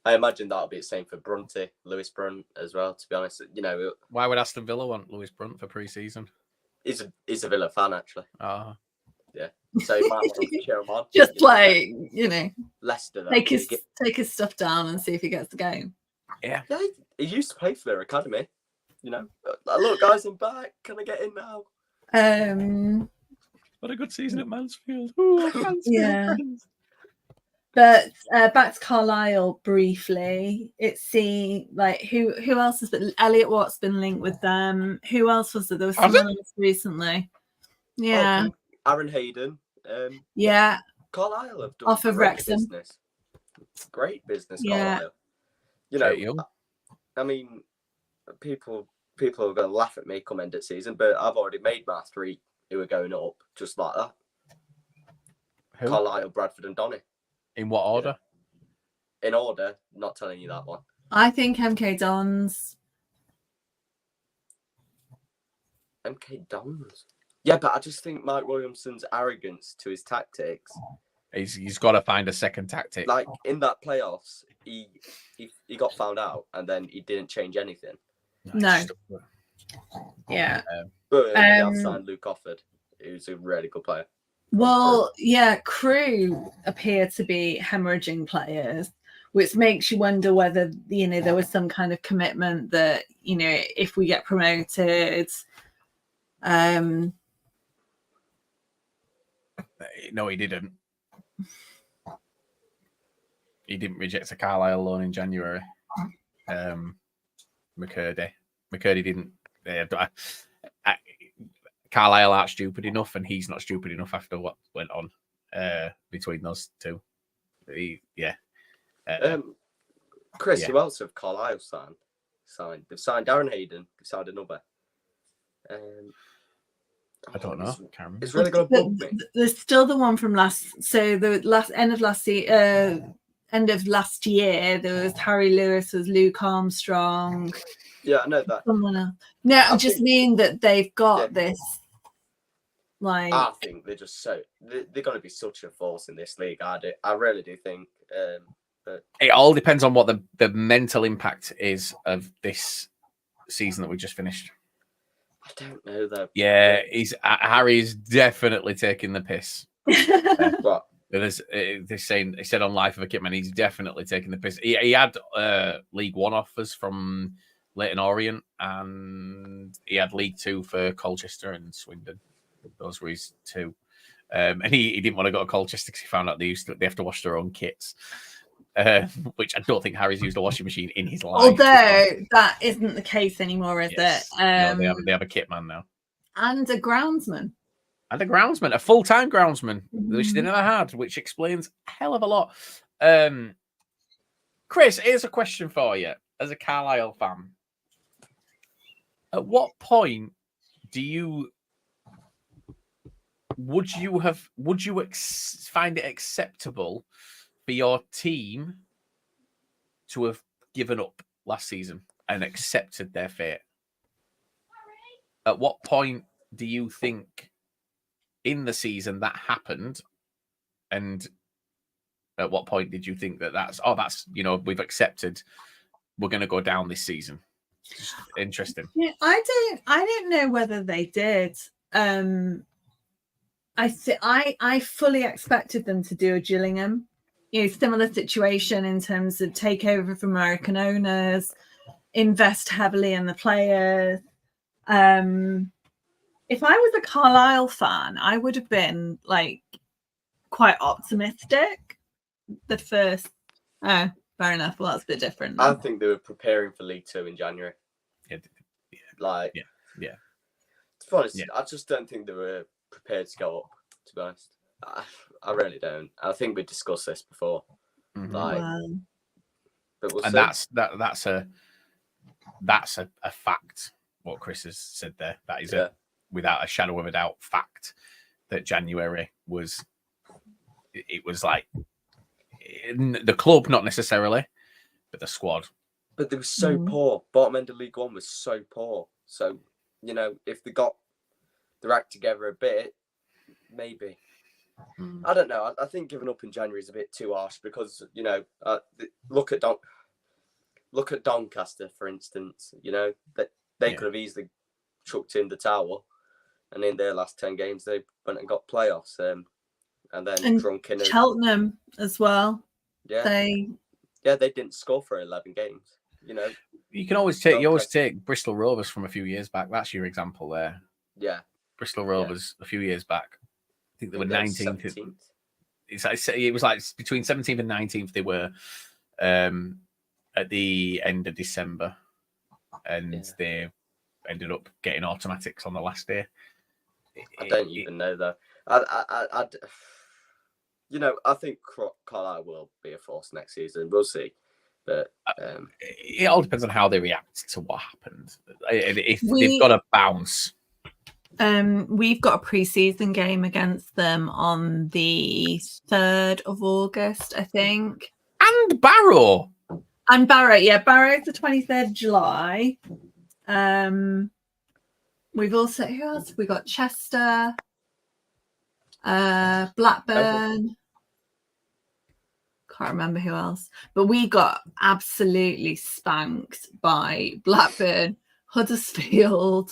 I imagine that'll be the same for Lewis Brunt as well, to be honest. Why would Aston Villa want Lewis Brunt for pre-season? He's a Villa fan, actually. Oh. Yeah. So he might want to cheer him on. Just Leicester. Take his stuff down and see if he gets the game. Yeah. Yeah, he used to play for their academy. Look, guys, I'm back. Can I get in now? What a good season at Mansfield. Ooh, yeah. But back to Carlisle briefly. It's who else has been? Elliot Watt's been linked with them. Who else was there? There was someone else recently. Yeah. Aaron Hayden. Yeah. Carlisle have done off of Wrexham. Business. Great business, Yeah. Carlisle. I mean, people are going to laugh at me come end of season, but I've already made my 3 who are going up just like that. Who? Carlisle, Bradford, and Donny. In what order? In order, not telling you that one. I think MK Dons. MK Dons. Yeah, but I just think Mike Williamson's arrogance to his tactics. He's got to find a second tactic. Like in that playoffs, he got found out and then he didn't change anything. No. Yeah. But he has signed Luke Offord, who's a really good player. Well, yeah, Crew appear to be hemorrhaging players, which makes you wonder whether, there was some kind of commitment that, if we get promoted, No, he didn't. he didn't reject a Carlisle loan in January. McCurdy didn't. Carlisle aren't stupid enough, and he's not stupid enough after what went on between those two. Chris, Yeah. who else have Carlisle signed? They've signed Darren Hayden. They've signed another. I don't know. It's really going to bug me. There's still the one from end of last year. There was Harry Lewis, was Luke Armstrong. Yeah, I know that. Someone else. No, I just mean that they've got this. Like, I think they're just they're going to be such a force in this league. I really do think. But it all depends on what the mental impact is of this season that we just finished. I don't know though. Yeah, Harry's definitely taking the piss. But They're saying, he said on Life of a Kitman, he's definitely taking the piss. He had League One offers from Leyton Orient, and he had League Two for Colchester and Swindon. Those were his two. And he didn't want to go to Colchester because he found out they have to wash their own kits. Which I don't think Harry's used a washing machine in his life. Although that isn't the case anymore, is it? No, they have a kit man now. And a groundsman. And a groundsman, a full-time groundsman, which they never had, which explains a hell of a lot. Chris, here's a question for you as a Carlisle fan. At what point would you find it acceptable for your team to have given up last season and accepted their fate? At what point do you think in the season that happened? And at what point did you think that's we've accepted, we're going to go down this season? Just interesting. Yeah, I don't know whether they did. I fully expected them to do a Gillingham, similar situation in terms of takeover from American owners, invest heavily in the players. If I was a Carlisle fan, I would have been like quite optimistic. The first, fair enough. Well, that's a bit different. I think they were preparing for League Two in January. Yeah. To be honest, I just don't think they were prepared to go up. To be honest, I really don't. I think we discussed this before. Mm-hmm. But we'll and see. that's a fact. What Chris has said there, that is without a shadow of a doubt fact that January was. It was like the club, not necessarily, but the squad. But they were so poor. Bottom end of League One was so poor. So, if they got their act together a bit, maybe. I don't know. I think giving up in January is a bit too harsh because, look at Doncaster, for instance. That they could have easily chucked in the towel, and in their last 10 games, they went and got playoffs. And then drunk in Cheltenham as well. Yeah. They didn't score for 11 games. You can always take Bristol Rovers from a few years back. That's your example there. Yeah. Bristol Rovers a few years back. I think they were 19th. 17th. It was like between 17th and 19th they were at the end of December, and they ended up getting automatics on the last day. I don't even know though. I think Carlisle will be a force next season. We'll see. But it all depends on how they react to what happened. If they've got a bounce. We've got a pre-season game against them on the 3rd of August, I think. And Barrow. Barrow's the 23rd of July. We've also, who else? We got Chester, Blackburn. Can't remember who else, but we got absolutely spanked by Blackburn, Huddersfield.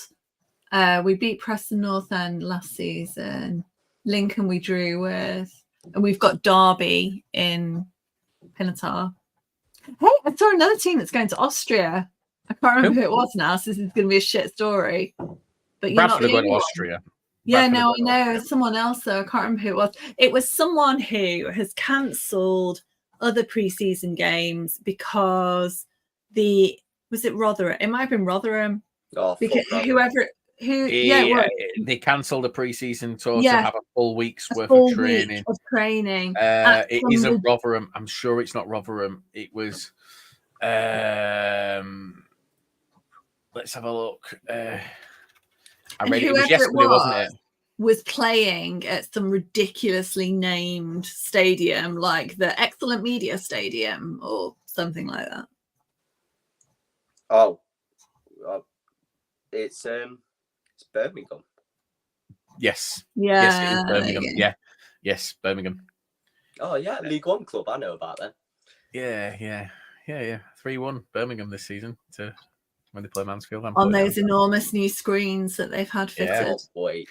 We beat Preston North End last season. Lincoln we drew with, and we've got Derby in Pinatar. Hey, I saw another team that's going to Austria. I can't remember who it was now, so this is going to be a shit story. But you're Bradford not going to Austria. Yeah, no, I know. Someone else, though. I can't remember who it was. It was someone who has cancelled other pre-season games because was it Rotherham? It might have been Rotherham Oh, because fuck Rotherham. They cancelled a pre-season tour to Yeah. have a full week's a worth full of training. week of training. It isn't Rotherham. I'm sure it's not Rotherham. It was. Let's have a look. I read it was yesterday, wasn't it? Was playing at some ridiculously named stadium, like the Excellent Media Stadium or something like that. Oh, it's Birmingham. Yes. Yeah. Yes, it is Birmingham. Yeah. Yes, Birmingham. Oh yeah, League One club. I know about that. Yeah. 3-1 Birmingham this season to when they play Mansfield. On those enormous new screens that they've had fitted. Yeah, wait.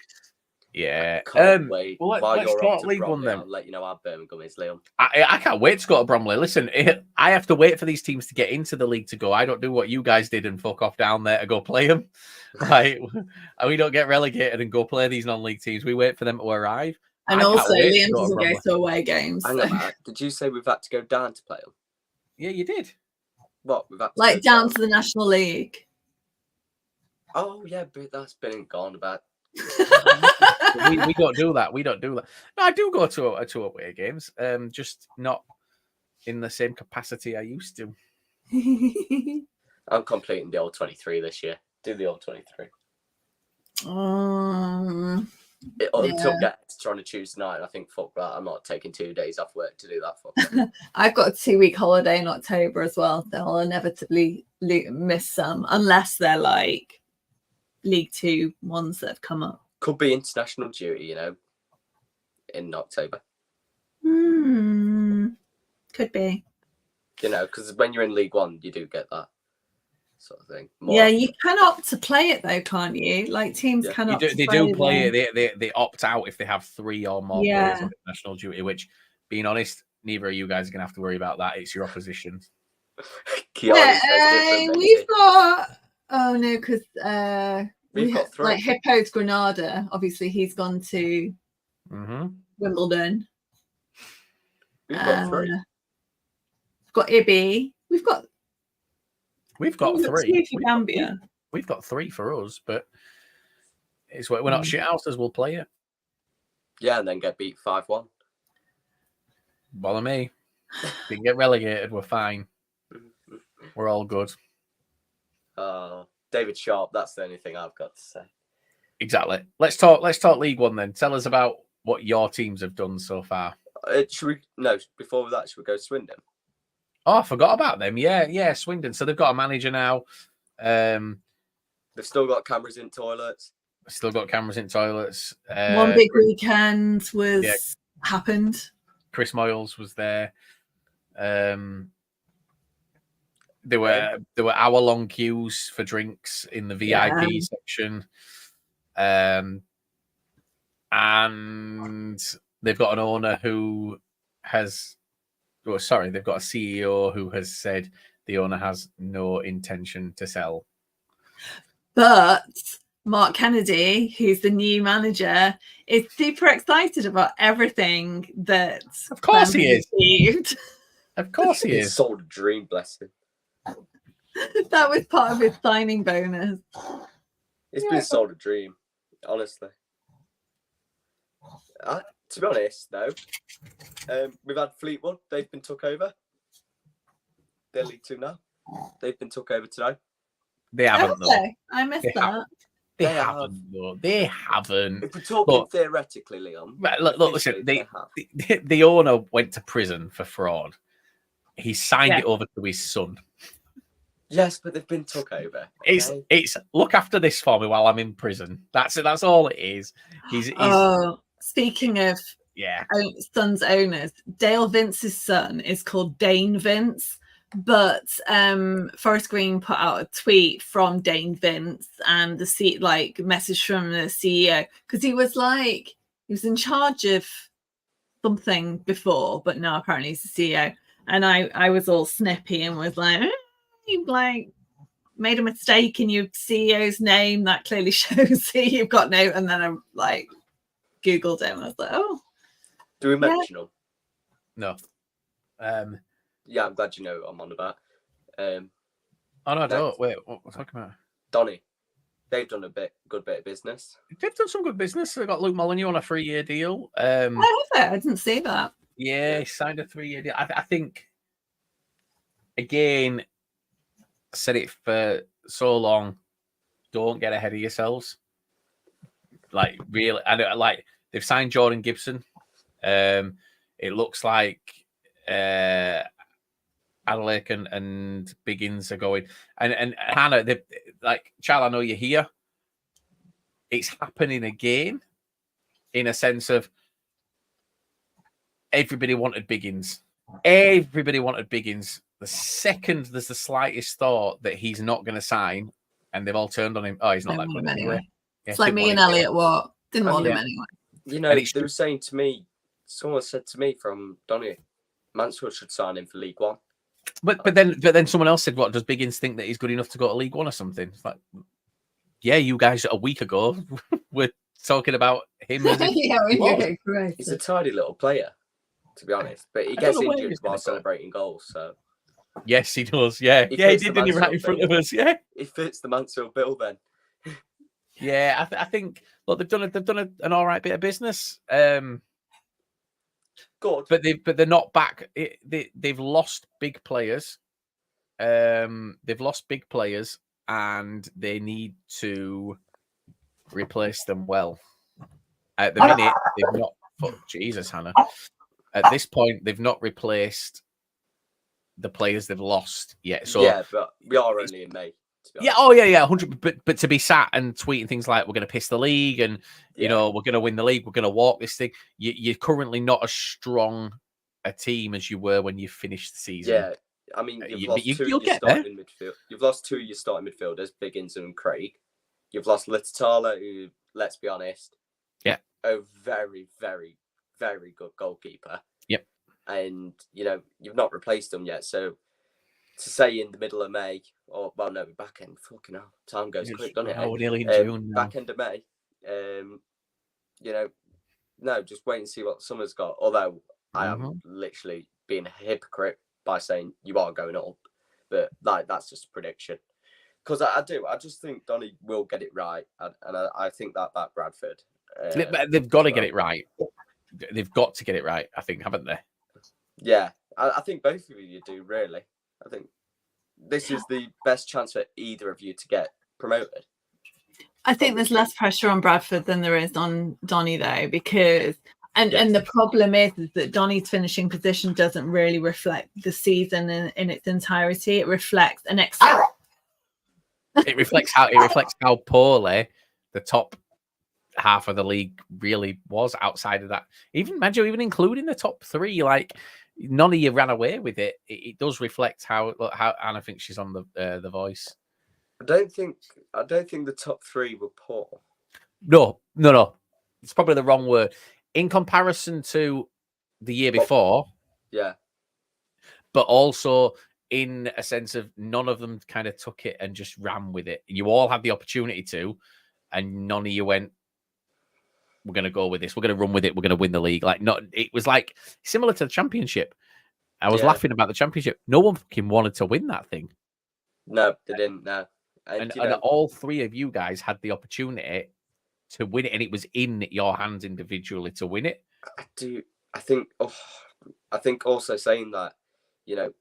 Yeah. Can't wait. Well, While let's you're start off to League Bromley, One then. I'll let you know how Birmingham is, Liam. I can't wait to go to Bromley. Listen, I have to wait for these teams to get into the league to go. I don't do what you guys did and fuck off down there to go play them. Like, we don't get relegated and go play these non-league teams. We wait for them to arrive. And also, Liam doesn't go to away games. Hang on, Matt. Did you say we've had to go down to play them? Yeah, you did. What? We've had to like down to the National League. Oh, yeah, but that's been and gone about. we don't do that. We don't do that. No, I do go to away games, just not in the same capacity I used to. I'm completing the old 23 this year. Do the old 23. Until get trying to choose tonight, I think fuck that. I'm not taking 2 days off work to do that. Fuck. I've got a 2-week holiday in October as well. So I'll inevitably miss some, unless they're like League Two ones that have come up. Could be international duty, in October. Could be. Because when you're in League One, you do get that sort of thing. Yeah, you can opt to play it though, can't you? Like teams can opt. They do play it. They opt out if they have 3 or more players on international duty. Which, being honest, neither of you guys are gonna have to worry about that. It's your opposition. We've got. Oh no, because we've got 3. Like Hippo's Granada. Obviously, he's gone to Wimbledon. We've got 3. We've got Ibby. We've got 3 for Gambia. We've got 3 for us, but it's we're not shithouses. We'll play it. Yeah, and then get beat 5-1. Bother me. We can get relegated. We're fine. We're all good. David Sharp. That's the only thing I've got to say. Exactly. Let's talk League One then. Tell us about what your teams have done so far. Before that, should we go Swindon? Oh, I forgot about them. Yeah, Swindon. So they've got a manager now. They've still got cameras in toilets. One big weekend happened. Chris Moyles was there. There were hour-long queues for drinks in the VIP section. And they've got an owner who has... they've got a CEO who has said the owner has no intention to sell. But Mark Kennedy, who's the new manager, is super excited about everything that. Of course he is. Of course he is. Sold a dream, bless him. That was part of his signing bonus. It's been sold a dream, honestly. To be honest, though, we've had Fleetwood. They've been took over. They're League Two now. They've been took over today. They haven't, though. I missed that. They haven't, though. They haven't. If we're talking theoretically, Leon. Look, listen. The owner went to prison for fraud. He signed it over to his son. Yes, but they've been took over. Okay? It's look after this for me while I'm in prison. That's all it is. He's speaking of son's owners, Dale Vince's son is called Dane Vince, but Forest Green put out a tweet from Dane Vince and the message from the CEO, because he was in charge of something before, but now apparently he's the CEO. And I was all snippy and was like, you made a mistake in your CEO's name. That clearly shows that you've got no. And then I Googled him. I was like, oh. Do we mention him? No. Yeah, I'm glad you know what I'm on about. Oh no, I don't. Wait, what we're talking about? Donny. They've done good bit of business. They've done some good business. They got Luke Molyneux on a 3-year deal. I didn't see that. Yeah, he signed a 3-year deal. I think, again, I said it for so long. Don't get ahead of yourselves. Like, really, like they've signed Jordan Gibson. It looks like Adelaide and Biggins are going. And Hannah, like, Charles, I know you're here. It's happening again, in a sense of everybody wanted Biggins. Everybody wanted Biggins. The second there's the slightest thought that he's not going to sign, and they've all turned on him. Oh, he's not that good anyway. Yeah, It's like me and Elliot. What didn't want him anyway. You know, they were saying to me. Someone said to me from Donny, Mansfield should sign him for League One. But then someone else said, "What does Biggins think that he's good enough to go to League One or something?" It's like, yeah, you guys a week ago were talking about him. As He's a tidy little player, to be honest. But he gets injured while celebrating goals. So yes, he does. Yeah, he did, didn't he? Right in front of us. Yeah, he fits the Mansfield bill then. Yeah, I think. Look, they've done an all right bit of business. Good, but they're not back. They've lost big players. They've lost big players, and they need to replace them well. At the minute, they've not. Oh, Jesus, Hannah. At this point, they've not replaced the players they've lost yet. So yeah, but we are only in May. Yeah, oh yeah, 100. But to be sat and tweeting things like we're going to piss the league and you know we're going to win the league, we're going to walk this thing. You're currently not as strong a team as you were when you finished the season. Yeah, I mean you've lost two of your starting midfield. You've lost two of your starting midfielders, Biggins and Craig. You've lost Litatala, who, let's be honest, a very, very, very good goalkeeper. Yep. And you know you've not replaced them yet, so. To say in the middle of May, or well, no, back end. Fucking hell, time goes quick, doesn't it? Oh, nearly in June. Back end of May. You know, no, just wait and see what summer's got. Although I am literally being a hypocrite by saying you are going up, but like that's just a prediction. Because I just think Donny will get it right, and I think that Bradford. They've got to get it right. They've got to get it right. I think, haven't they? Yeah, I think both of you do really. I think this is the best chance for either of you to get promoted. I think there's less pressure on Bradford than there is on Donny, though, because and the problem is that Donny's finishing position doesn't really reflect the season in its entirety. It reflects It reflects how poorly the top half of the league really was outside of that. Even including the top three, like. None of you ran away with it. It does reflect how Anna thinks she's on the Voice. I don't think the top three were poor. No. It's probably the wrong word. In comparison to the year before. Yeah. But also in a sense of none of them kind of took it and just ran with it. You all had the opportunity to, and none of you went, we're going to go with this. We're going to run with it. We're going to win the league. It was like similar to the championship. I was laughing about the championship. No one fucking wanted to win that thing. No, they didn't. No. And all three of you guys had the opportunity to win it, and it was in your hands individually to win it. I think also saying that, you know,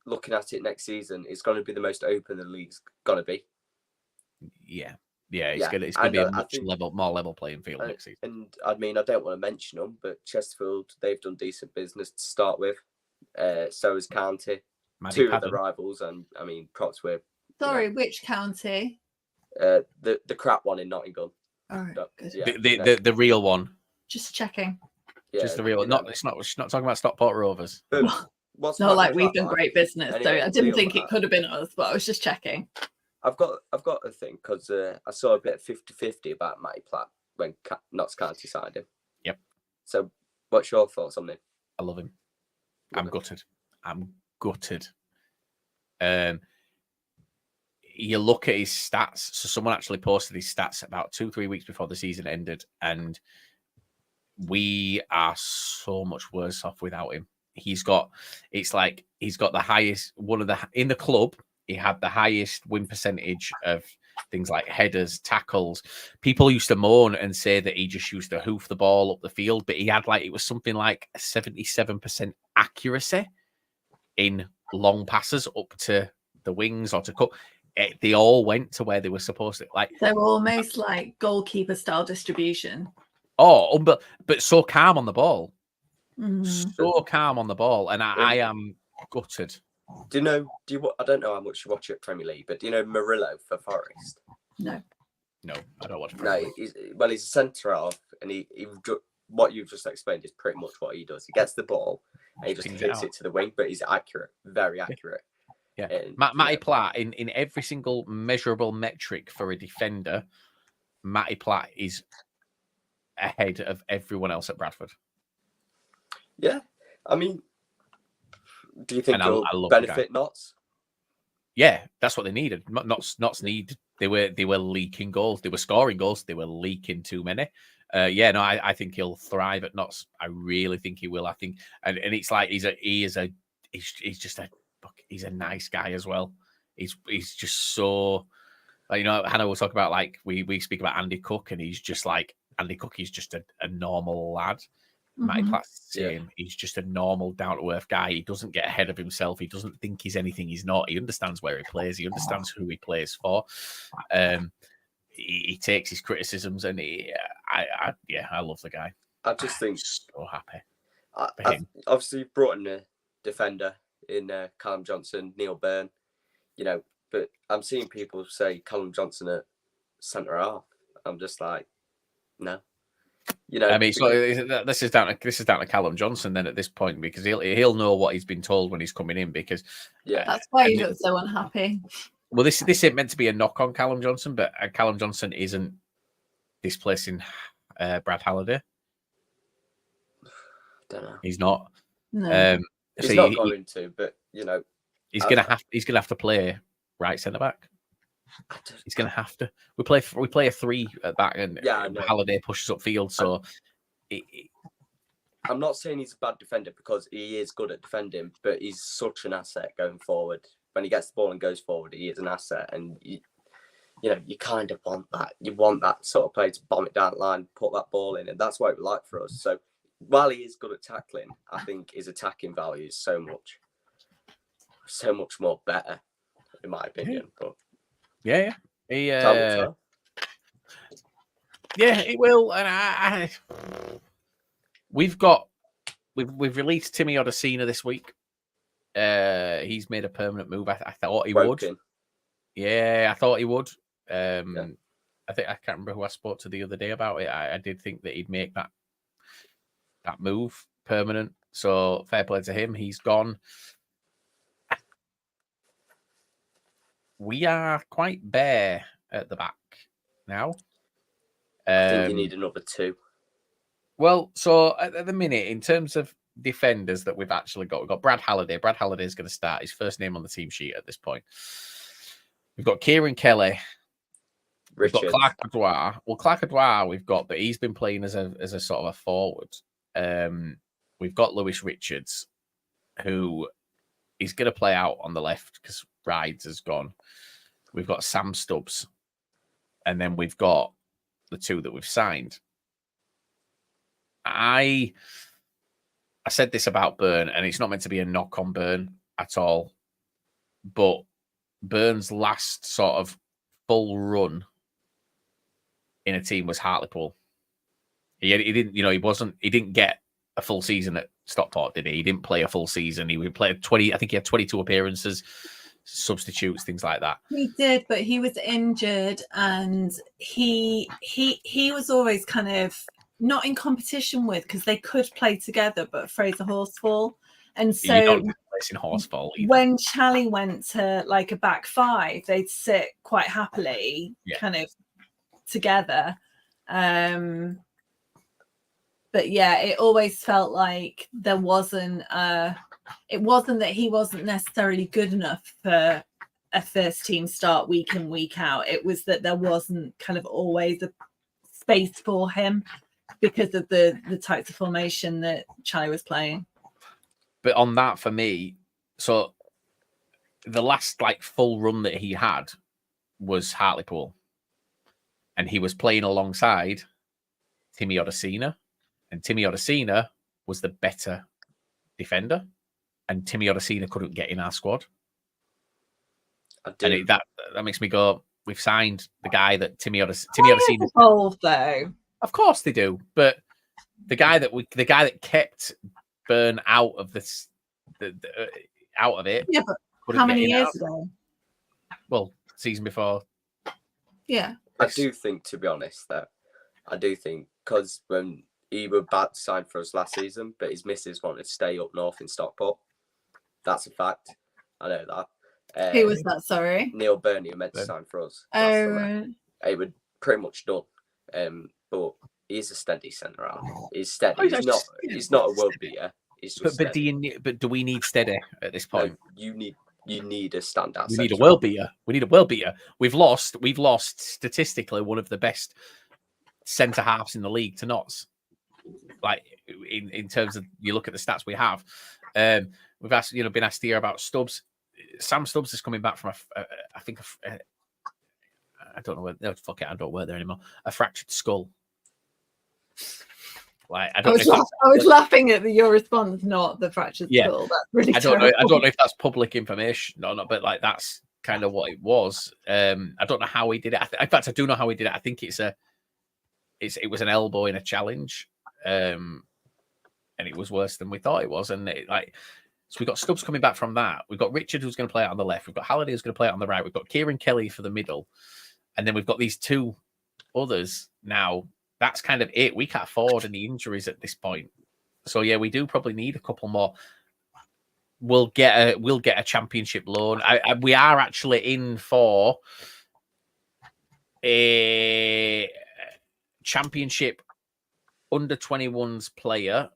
looking at it next season, it's going to be the most open the league's going to be. Yeah. Yeah, it's going to be a much more level playing field next season. And I mean, I don't want to mention them, but Chesterfield, they've done decent business to start with. So has County, two of the rivals, and I mean, props with. Sorry, which county? The crap one in Nottingham. All right, good. Yeah, the real one. Just checking. Yeah, just the real one. She's not talking about Stockport Rovers. It's not like we've done great business, so I didn't think it could have been us, but I was just checking. I've got a thing because I saw a bit of 50-50 about Matty Platt when Notts County signed him. Yep. So, what's your thoughts on him? I love him. I'm gutted. You look at his stats. So someone actually posted his stats about 2-3 weeks before the season ended, and we are so much worse off without him. he's got the highest in the club. He had the highest win percentage of things like headers, tackles. People used to moan and say that he just used to hoof the ball up the field, but he had it was something like a 77% accuracy in long passes up to the wings or to cut. They all went to where they were supposed to. They're almost like goalkeeper style distribution. Oh, but so calm on the ball. Mm-hmm. So calm on the ball, and I am gutted. I don't know how much you watch at Premier League, but do you know Murillo for Forest? No, I don't watch. No, he's a centre half, and he what you've just explained is pretty much what he does. He gets the ball and he just hits it to the wing, but he's accurate, very accurate. Yeah, Matty Platt in every single measurable metric for a defender, Matty Platt is ahead of everyone else at Bradford. Yeah, I mean, do you think he'll benefit Notts? Yeah, that's what they needed. Notts need. They were leaking goals. They were scoring goals. They were leaking too many. I think he'll thrive at Notts. I really think he will. I think, and it's like he's a nice guy as well. He's just so, Hannah will talk about we speak about Andy Cook, and he's just like Andy Cook. He's just a normal lad. Matty Platt's the same. He's just a normal, down-to-earth guy. He doesn't get ahead of himself. He doesn't think he's anything he's not. He understands where he plays. He understands who he plays for. He takes his criticisms, and I love the guy. I just think so happy. Obviously, you've brought in a defender in Callum Johnson, Neil Byrne, but I'm seeing people say Callum Johnson at centre half. I'm just like, no. I mean, so this is down to Callum Johnson then at this point, because he'll know what he's been told when he's coming in, because that's why he looks so unhappy. Well, this isn't meant to be a knock on Callum Johnson, but Callum Johnson isn't displacing Brad Halliday. I don't know. He's not. No. He's not going to, but he's gonna have to play right centre back. He's going to have to. We play a 3 at back, and Halliday pushes upfield. So, I'm not saying he's a bad defender, because he is good at defending, but he's such an asset going forward. When he gets the ball and goes forward, he is an asset, and you kind of want that. You want that sort of play to bomb it down the line, put that ball in, and that's what it would like for us. So, while he is good at tackling, I think his attacking value is so much more better, in my opinion. But yeah. It will. And we've released Timmy Odesina this week. He's made a permanent move. I thought he would. Yeah, I thought he would. I think I can't remember who I spoke to the other day about it. I did think that he'd make that move permanent. So fair play to him. He's gone. We are quite bare at the back now. I think you need another 2. Well, so at the minute, in terms of defenders that we've actually got, we've got Brad Halliday. Brad Halliday is going to start. His first name on the team sheet at this point. We've got Kieran Kelly. We've got Clark Adoir. Well, Clark Adoir we've got, but he's been playing as a sort of a forward. We've got Lewis Richards, who is going to play out on the left because Rides has gone. We've got Sam Stubbs, and then we've got the 2 that we've signed. I said this about Byrne, and it's not meant to be a knock on Byrne at all, but Byrne's last sort of full run in a team was Hartlepool. He didn't get a full season at Stockport, did he? He didn't play a full season. He played 20. I think he had 22 appearances, substitutes, things like that. He did, but he was injured, and he was always kind of not in competition with, because they could play together, but Fraser Horsfall. And so you don't place in Horsfall either. When Charlie went to like a back 5, they'd sit quite happily kind of together. But yeah, it always felt like there wasn't it wasn't that he wasn't necessarily good enough for a first team start week in, week out. It was that there wasn't kind of always a space for him because of the types of formation that Charlie was playing. But on that, for me, so the last like full run that he had was Hartlepool, and he was playing alongside Timmy Odesina, and Timmy Odesina was the better defender, and Timmy Odesina couldn't get in our squad. And that makes me go, we've signed the guy that Timmy Odesina evolved though. Of course they do, but the guy that kept Burn out of this, out of it. Yeah, but how many years ago? Well, season before. Yeah. I do think, to be honest, though, because when he was about to sign for us last season, but his missus wanted to stay up north in Stockport. That's a fact. I know that. Who was that? Sorry, Neil Burney meant to sign for us. Oh, it was pretty much done. But he's a steady centre half. He's steady. He's not a world beater. He's just but do we need steady at this point? No, you need a standout. We need a world beater. We need a world beater. We've lost statistically one of the best centre halves in the league to Notts. Like in terms of, you look at the stats we have. We've asked, been asked here about Stubbs. Sam Stubbs is coming back from I don't know where. No, fuck it, I don't work there anymore. A fractured skull. Like I was laughing at your response, not the fractured skull. That's really terrible. I don't know if that's public information or not, but like that's kind of what it was. I don't know how he did it. In fact, I do know how he did it. I think it was an elbow in a challenge, and it was worse than we thought it was. And so we've got Stubbs coming back from that. We've got Richard who's going to play it on the left. We've got Halliday who's going to play it on the right. We've got Kieran Kelly for the middle, and then we've got these two others now. That's kind of it. We can't afford any injuries at this point. So yeah, we do probably need a couple more. We'll get a championship loan. We are actually in for a championship under 21s player,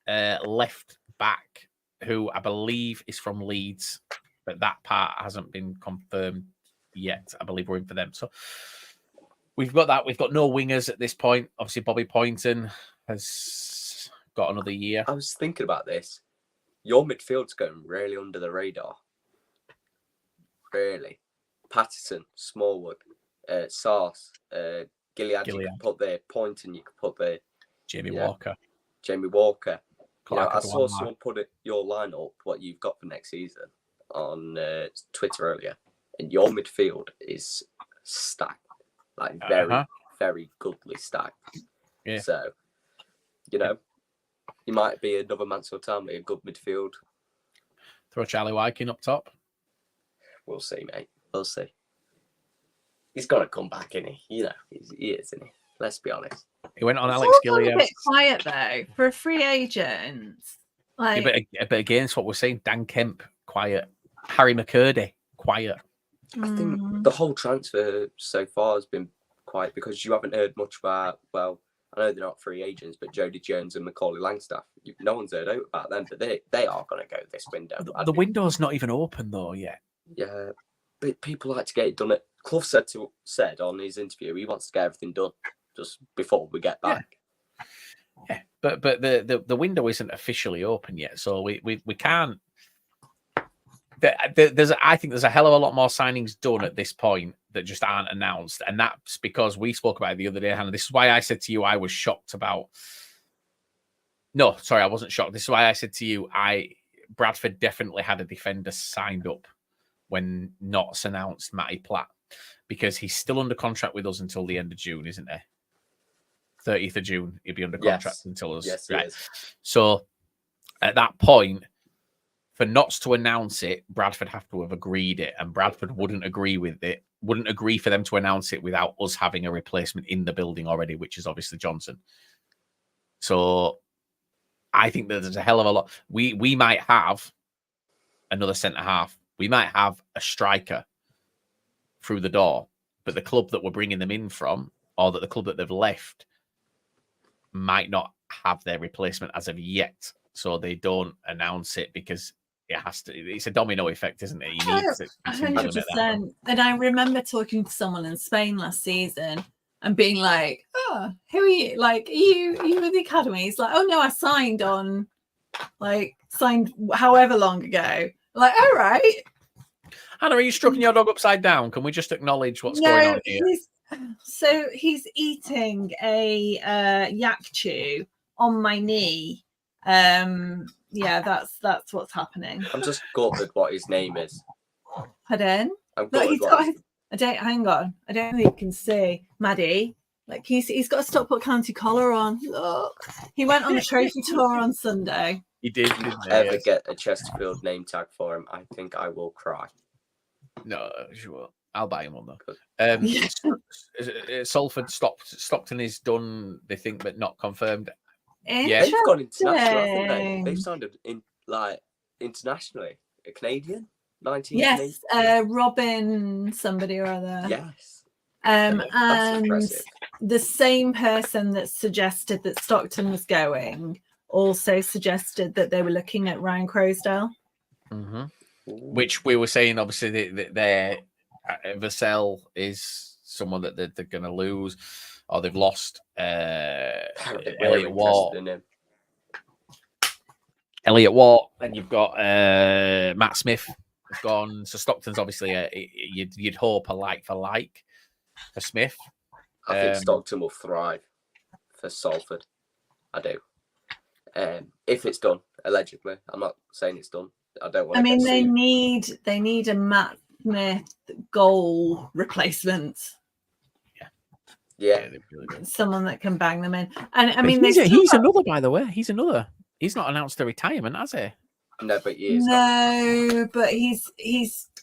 left back, who I believe is from Leeds, but that part hasn't been confirmed yet. I believe we're in for them. So we've got that. We've got no wingers at this point. Obviously, Bobby Poynton has got another year. I was thinking about this. Your midfield's going really under the radar. Really. Patterson, Smallwood, Sauce, Gilead, you could put there. Poynton, you could put there. Jamie Walker. I saw someone put your lineup, what you've got for next season, on Twitter earlier, and your midfield is stacked. Like very, very goodly stacked. Yeah. So, you might be another Mansfield Town with a good midfield. Throw Charlie Wykin up top. We'll see, mate. We'll see. He's got to come back, isn't he? He is, isn't he? Let's be honest. He went on Alex Gilliam. A bit quiet though for a free agent. But against what we're saying, Dan Kemp, quiet. Harry McCurdy, quiet. I think the whole transfer so far has been quiet because you haven't heard much about, well, I know they're not free agents, but Jody Jones and Macaulay Langstaff. No one's heard out about them, but they are going to go this window. The window's not even open though yet. Yeah, but people like to get it done. Clough said on his interview he wants to get everything done just before we get back. Yeah, but the window isn't officially open yet, so we can't. I think there's a hell of a lot more signings done at this point that just aren't announced, and that's because we spoke about it the other day, Hannah. This is why I said to you I was shocked about. No, sorry, I wasn't shocked. This is why I said to you Bradford definitely had a defender signed up when Notts announced Matty Platt, because he's still under contract with us until the end of June, isn't he? 30th of June, he'll be under contract until us. Yes, right. So at that point, for Notts to announce it, Bradford have to have agreed it, and Bradford wouldn't agree with it. Wouldn't agree for them to announce it without us having a replacement in the building already, which is obviously Johnson. So I think that there's a hell of a lot. We might have another centre half. We might have a striker through the door, but the club that we're bringing them in from, or that the club that they've left, might not have their replacement as of yet. So they don't announce it because it has to. It's a domino effect, isn't it? You need 100%. And I remember talking to someone in Spain last season and being like, "Oh, who are you? Like, are you in the academy?" He's like, "Oh no, I signed on like signed however long ago. Like, all right. Hannah, are you stroking your dog upside down? Can we just acknowledge what's going on here? He's eating a yak chew on my knee. Yeah, that's what's happening. I'm just gutted what his name is. Pardon? I'm Look, gutted he's what got his- hang on. I don't know if you can see Maddie. Like he's got a Stockport County collar on. Look. He went on the trophy tour on Sunday. He did, didn't he? ever Yes. get a Chesterfield name tag for him, I think I will cry. No, sure. I'll buy him one though. Yeah. Salford Stockton is done, they think, but not confirmed. They've gone international, haven't they? Interesting. They've signed internationally. A Canadian? 19 Yes, Robin somebody or other. Yes. And That's impressive. the same person that suggested that Stockton was going also suggested that they were looking at Ryan Crowsdale. Mm-hmm. Which we were saying, obviously, their Vassell is someone that they're going to lose, or they've lost. Elliot Watt. Elliot Watt, and you've got Matt Smith has gone. So Stockton's obviously you'd hope a like for like for Smith. I think Stockton will thrive for Salford. I do. If it's done, allegedly. I'm not saying it's done. I don't want to. I mean, get they need a Matt Smith goal replacement. Yeah. Someone that can bang them in. And I But mean, he's another, by the way. He's another. He's not announced a retirement, has he? No, but he is. No, but he's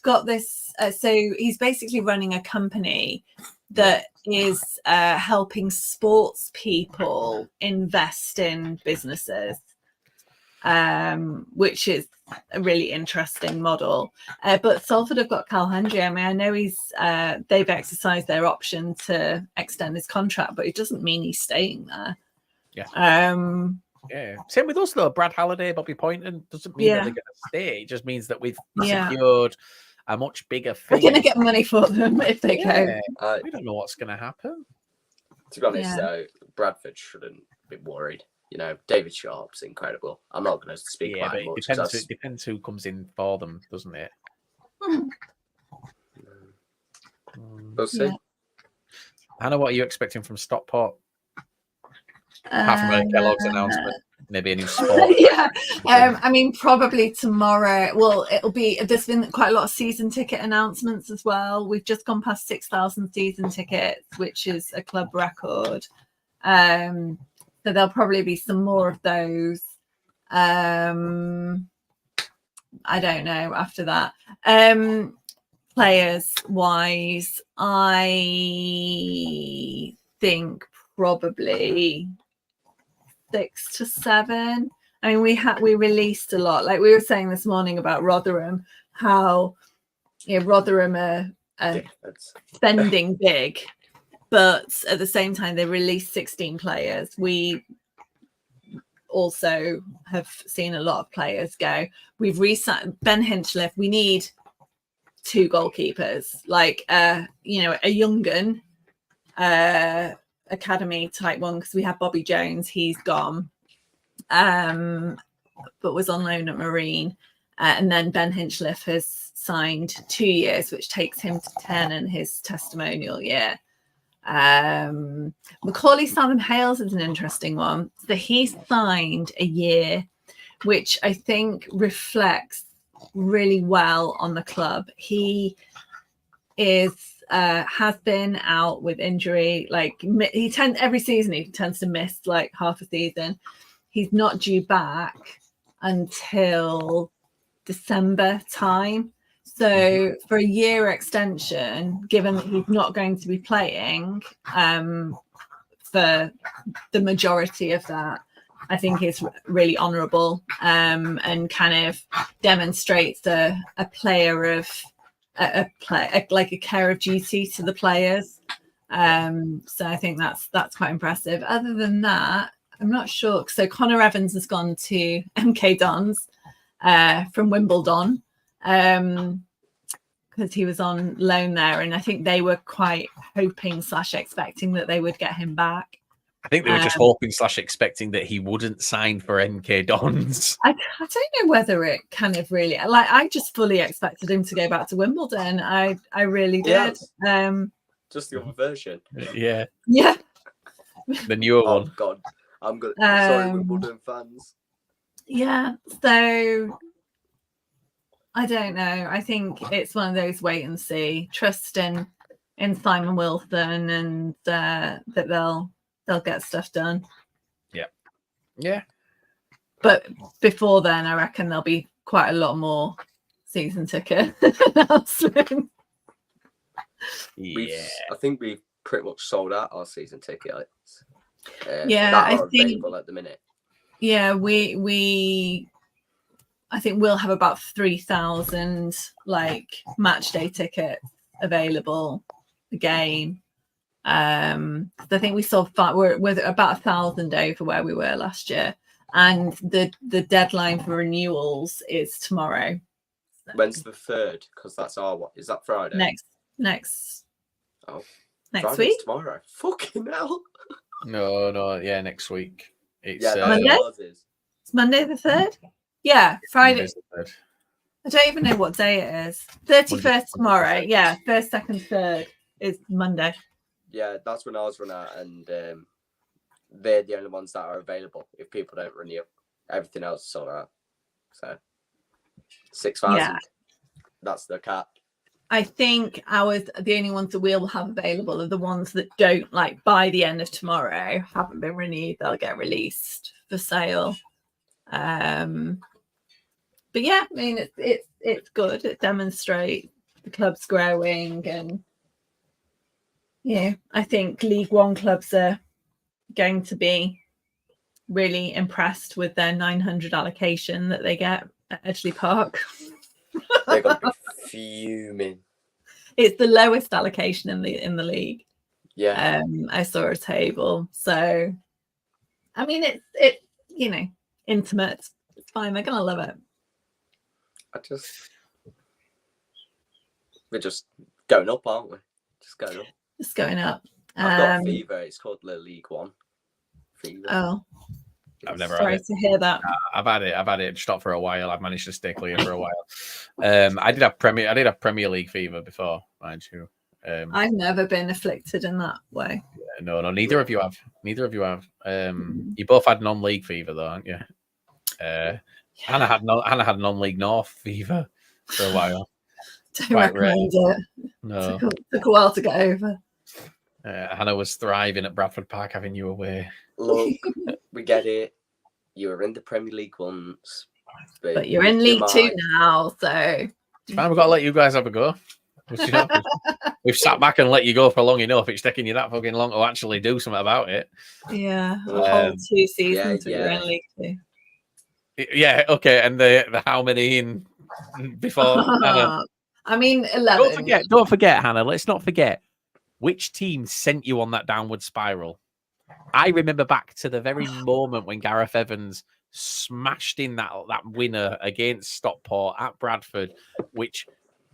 got this. So he's basically running a company that is helping sports people invest in businesses, which is a really interesting model. But Salford have got Cal Hendry. I mean, I know they've exercised their option to extend his contract, but it doesn't mean he's staying there. Yeah. Yeah. Same with us though. Brad Halliday, Bobby Poynton doesn't mean that they're going to stay. It just means that we've secured a much bigger fee. We're going to get money for them if they go. We don't know what's going to happen. To be honest, Bradford shouldn't be worried. You know, David Sharp's incredible. I'm not going to speak about but it much. it depends who comes in for them, doesn't it? We'll see. Hannah, what are you expecting from Stockport? Apart from Kellogg's announcement, maybe a new sport. I mean, probably tomorrow. Well, there's been quite a lot of season ticket announcements as well. We've just gone past 6,000 season tickets, which is a club record. So there'll probably be some more of those. I don't know after that. Players wise, I think probably 6 to 7. I mean, we released a lot. Like we were saying this morning about Rotherham, how Rotherham are spending big, but at the same time they released 16 players. We also have seen a lot of players go. We've re-signed Ben Hinchliffe. We need 2 goalkeepers, like a young gun, academy type one, because we have Bobby Jones. He's gone, but was on loan at Marine, and then Ben Hinchliffe has signed 2 years, which takes him to 10 in his testimonial year. Macaulay Salmon Hales is an interesting one. So he signed a year, which I think reflects really well on the club. He has been out with injury. Like every season he tends to miss like half a season. He's not due back until December time. So for a year extension, given that he's not going to be playing for the majority of that, I think is really honourable, and kind of demonstrates a player of like a care of duty to the players. So I think that's quite impressive. Other than that, I'm not sure. So Connor Evans has gone to MK Dons from Wimbledon, because he was on loan there, and I think they were quite hoping / expecting that they would get him back. I think they were just hoping / expecting that he wouldn't sign for NK Dons. I don't know whether it kind of really like. I just fully expected him to go back to Wimbledon. I really did. Just the other version. Yeah. Yeah. The newer Oh one. God, I'm good. Sorry, Wimbledon fans. Yeah. So I don't know. I think it's one of those wait and see. Trust in Simon Wilson, and that they'll get stuff done. Yeah. But before then, I reckon there'll be quite a lot more season ticket announcements. Yeah. I think we've pretty much sold out our season tickets. Yeah, that I are think available at the minute. Yeah, I think we'll have about 3,000 like match day tickets available again. I think we saw we're about 1,000 over where we were last year, and the deadline for renewals is tomorrow. When's the 3rd? Because that's is that Friday? Next Friday's week. Tomorrow. Fucking hell. No. Yeah, next week. It's Monday. It's Monday the 3rd. Yeah, Friday. I don't even know what day it is. 31st tomorrow. Yeah, 1st, 2nd, 3rd is Monday. Yeah, that's when ours run out, and they're the only ones that are available. If people don't renew, everything else is sold out. So 6,000. Yeah. That's the cap. I think the only ones that we'll have available are the ones that don't, like, by the end of tomorrow, haven't been renewed. They'll get released for sale. But yeah, I mean, it's good. It demonstrates the club's growing, and yeah, I think League One clubs are going to be really impressed with their 900 allocation that they get at Edgeley Park. They're going to be fuming. It's the lowest allocation in the league. Yeah. I saw a table. So, I mean, it's intimate. It's fine. They're gonna love it. We're just going up, aren't we? Just going up. Just going up. I've got a fever. It's called the League One fever. Oh, I've never sorry had it. to hear that. I've had it. Stopped for a while. I've managed to stay clear for a while. I did have Premier League fever before, mind you. I've never been afflicted in that way. No, neither of you have. You both had non-league fever, though, haven't you? Hannah had non-league North fever for a while. Don't recommend it. No, took a while to get over. Hannah was thriving at Bradford Park, having you away. Look, we get it. You were in the Premier League once, but you're in League Two now, so we've got to let you guys have a go. We've sat back and let you go for long enough. It's taking you that fucking long to actually do something about it. Yeah, a whole 2 seasons we were in League Two. Yeah, okay, and the how many in before? I mean, 11. Don't forget, Hannah. Let's not forget which team sent you on that downward spiral. I remember back to the very moment when Gareth Evans smashed in that winner against Stockport at Bradford, which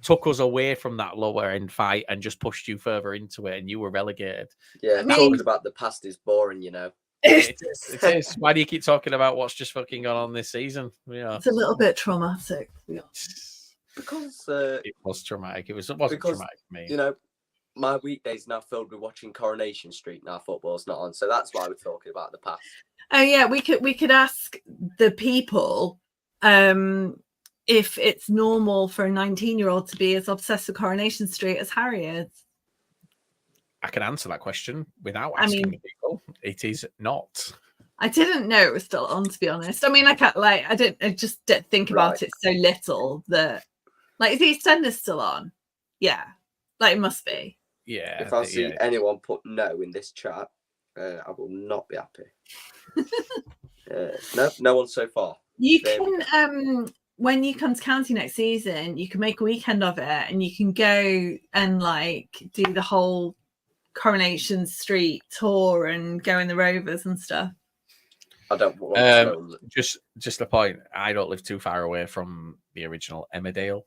took us away from that lower end fight and just pushed you further into it, and you were relegated. Yeah, talking about the past is boring, you know. It is. Why do you keep talking about what's just fucking gone on this season? Yeah, it's a little bit traumatic, to be honest. Because it was traumatic. It wasn't traumatic for me. You know, my weekdays now filled with watching Coronation Street. Now football's not on, so that's why we're talking about the past. Oh yeah, we could ask the people if it's normal for a 19-year-old to be as obsessed with Coronation Street as Harry is. I can answer that question without asking people. It is not. I didn't know it was still on, to be honest. I mean, I just didn't think about it so little that, like, is EastEnders still on? Yeah, like it must be. Yeah. If I see anyone put no in this chat, I will not be happy. No one so far. You can when you come to county next season, you can make a weekend of it, and you can go and like do the whole Coronation Street tour and go in the Rovers and stuff. I don't want to just a point. I don't live too far away from the original Emmerdale,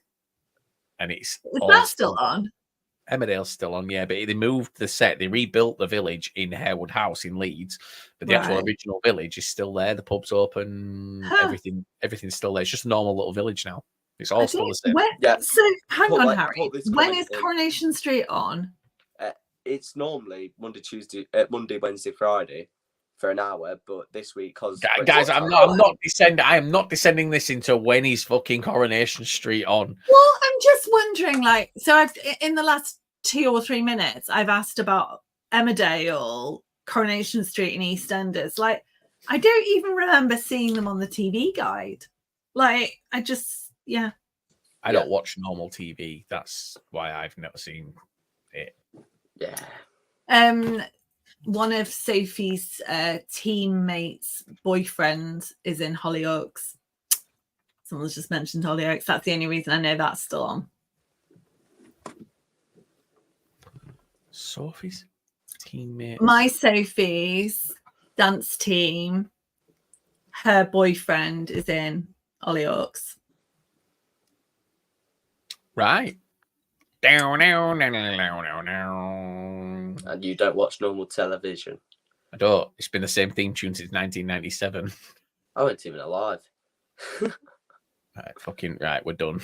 and it's is that still on? Emmerdale's still on, yeah, but they moved the set. They rebuilt the village in Harewood House in Leeds, but the actual Right. original village is still there. The pub's open, Huh. everything's still there. It's just a normal little village now. It's I all still the same. Yeah. So hang Put on, like- Harry. put this When comment is in. Coronation Street on? It's normally Monday, Wednesday, Friday for an hour, but this week, because Guys, I'm not descending. I am not descending this into when is fucking Coronation Street on. Well, I'm just wondering, like, so I've in the last 2 or 3 minutes, I've asked about Emmerdale, Coronation Street, and EastEnders. Like, I don't even remember seeing them on the TV guide. Like, I just, yeah. I don't watch normal TV. That's why I've never seen it. Yeah. One of Sophie's teammates' boyfriend is in Hollyoaks. Someone's just mentioned Hollyoaks. That's the only reason I know that's still on. Sophie's teammate. My Sophie's dance team, her boyfriend is in Hollyoaks. Right. And you don't watch normal television. I don't. It's been the same theme tune since 1997. I wasn't even alive. Right, we're done.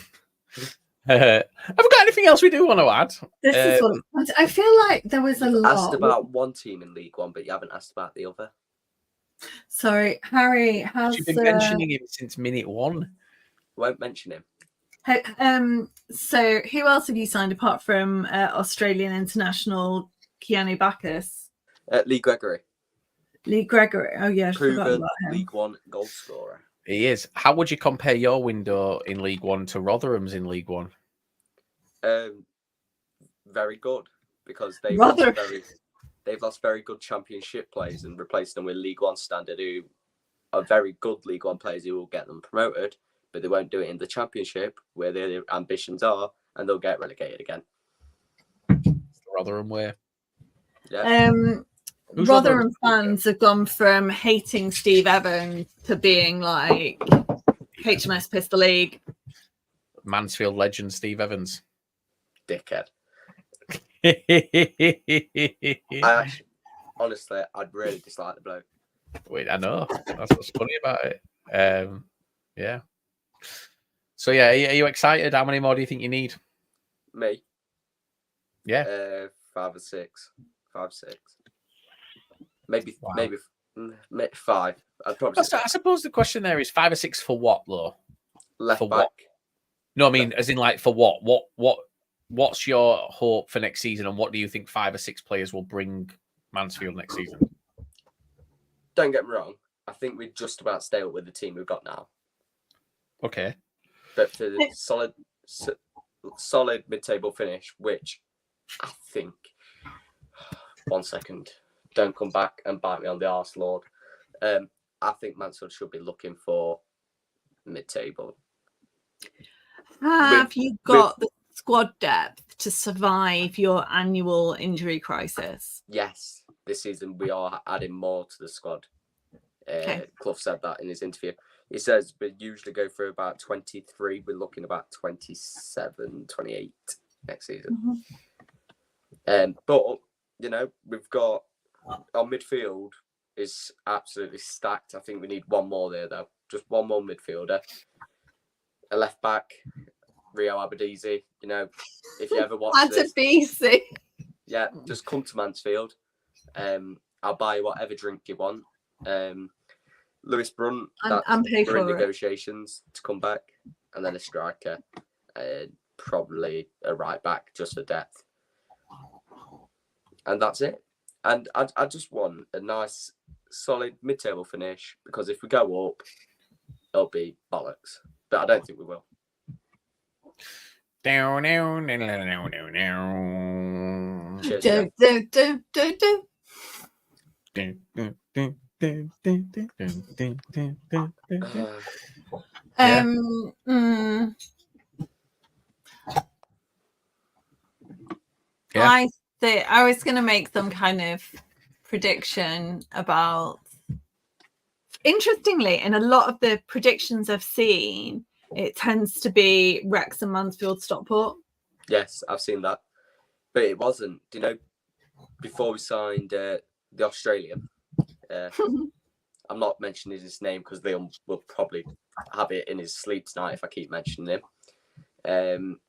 Have we got anything else we do want to add? This is what I feel like there was a lot. Asked about one team in League One, but you haven't asked about the other. Sorry, Harry has You've been mentioning him since minute 1. Won't mention him. So who else have you signed apart from Australian international Keanu Bacchus? Lee Gregory. Lee Gregory. Oh yeah, I forgot Proven about him. League One goal scorer. He is. How would you compare your window in League One to Rotherham's in League One? Very good, because they've lost very good Championship players and replaced them with League One standard, who are very good League One players who will get them promoted, but they won't do it in the Championship where their ambitions are, and they'll get relegated again. It's the Rotherham way. Yeah. Who's Rotherham Rotherham? fans have gone from hating Steve Evans to being like HMS Pistol League. Mansfield legend Steve Evans. Dickhead. Honestly, I'd really dislike the bloke. Wait, I know. That's what's funny about it. Yeah. So yeah, are you excited? How many more do you think you need? Me? Yeah. 5 or 6. 5, 6. Maybe Wow. maybe 5. I'd probably say I suppose the question there is 5 or 6 for what, though? left for back. what? No, I mean, as in, like, for what? What's your hope for next season, and what do you think 5 or 6 players will bring Mansfield next season? Don't get me wrong. I think we'd just about stay up with the team we've got now. Okay. But for the solid mid-table finish, which I think... 1 second. Don't come back and bite me on the arse, Lord. I think Mansfield should be looking for mid-table. Have you got the squad depth to survive your annual injury crisis? Yes, this season we are adding more to the squad. Okay. Clough said that in his interview. He says we usually go through about 23. We're looking about 27, 28 next season. But, you know, we've got our midfield is absolutely stacked. I think we need one more there, though. Just one more midfielder. A left back, Rio Abadizi. You know, if you ever watch this, BC. yeah, just come to Mansfield. I'll buy you whatever drink you want. Lewis Brunt, I'm paid we're in for it. negotiations to come back, and then a striker, probably a right back just for depth, and that's it. And I just want a nice, solid mid-table finish, because if we go up, it'll be bollocks. But I don't think we will. Down. Cheers, Yeah. I was going to make some kind of prediction about. Interestingly, in a lot of the predictions I've seen, it tends to be Wrexham, Mansfield, Stockport. Yes, I've seen that. but it wasn't. Do you know, before we signed the Australian, I'm not mentioning his name because they will probably have it in his sleep tonight if I keep mentioning him.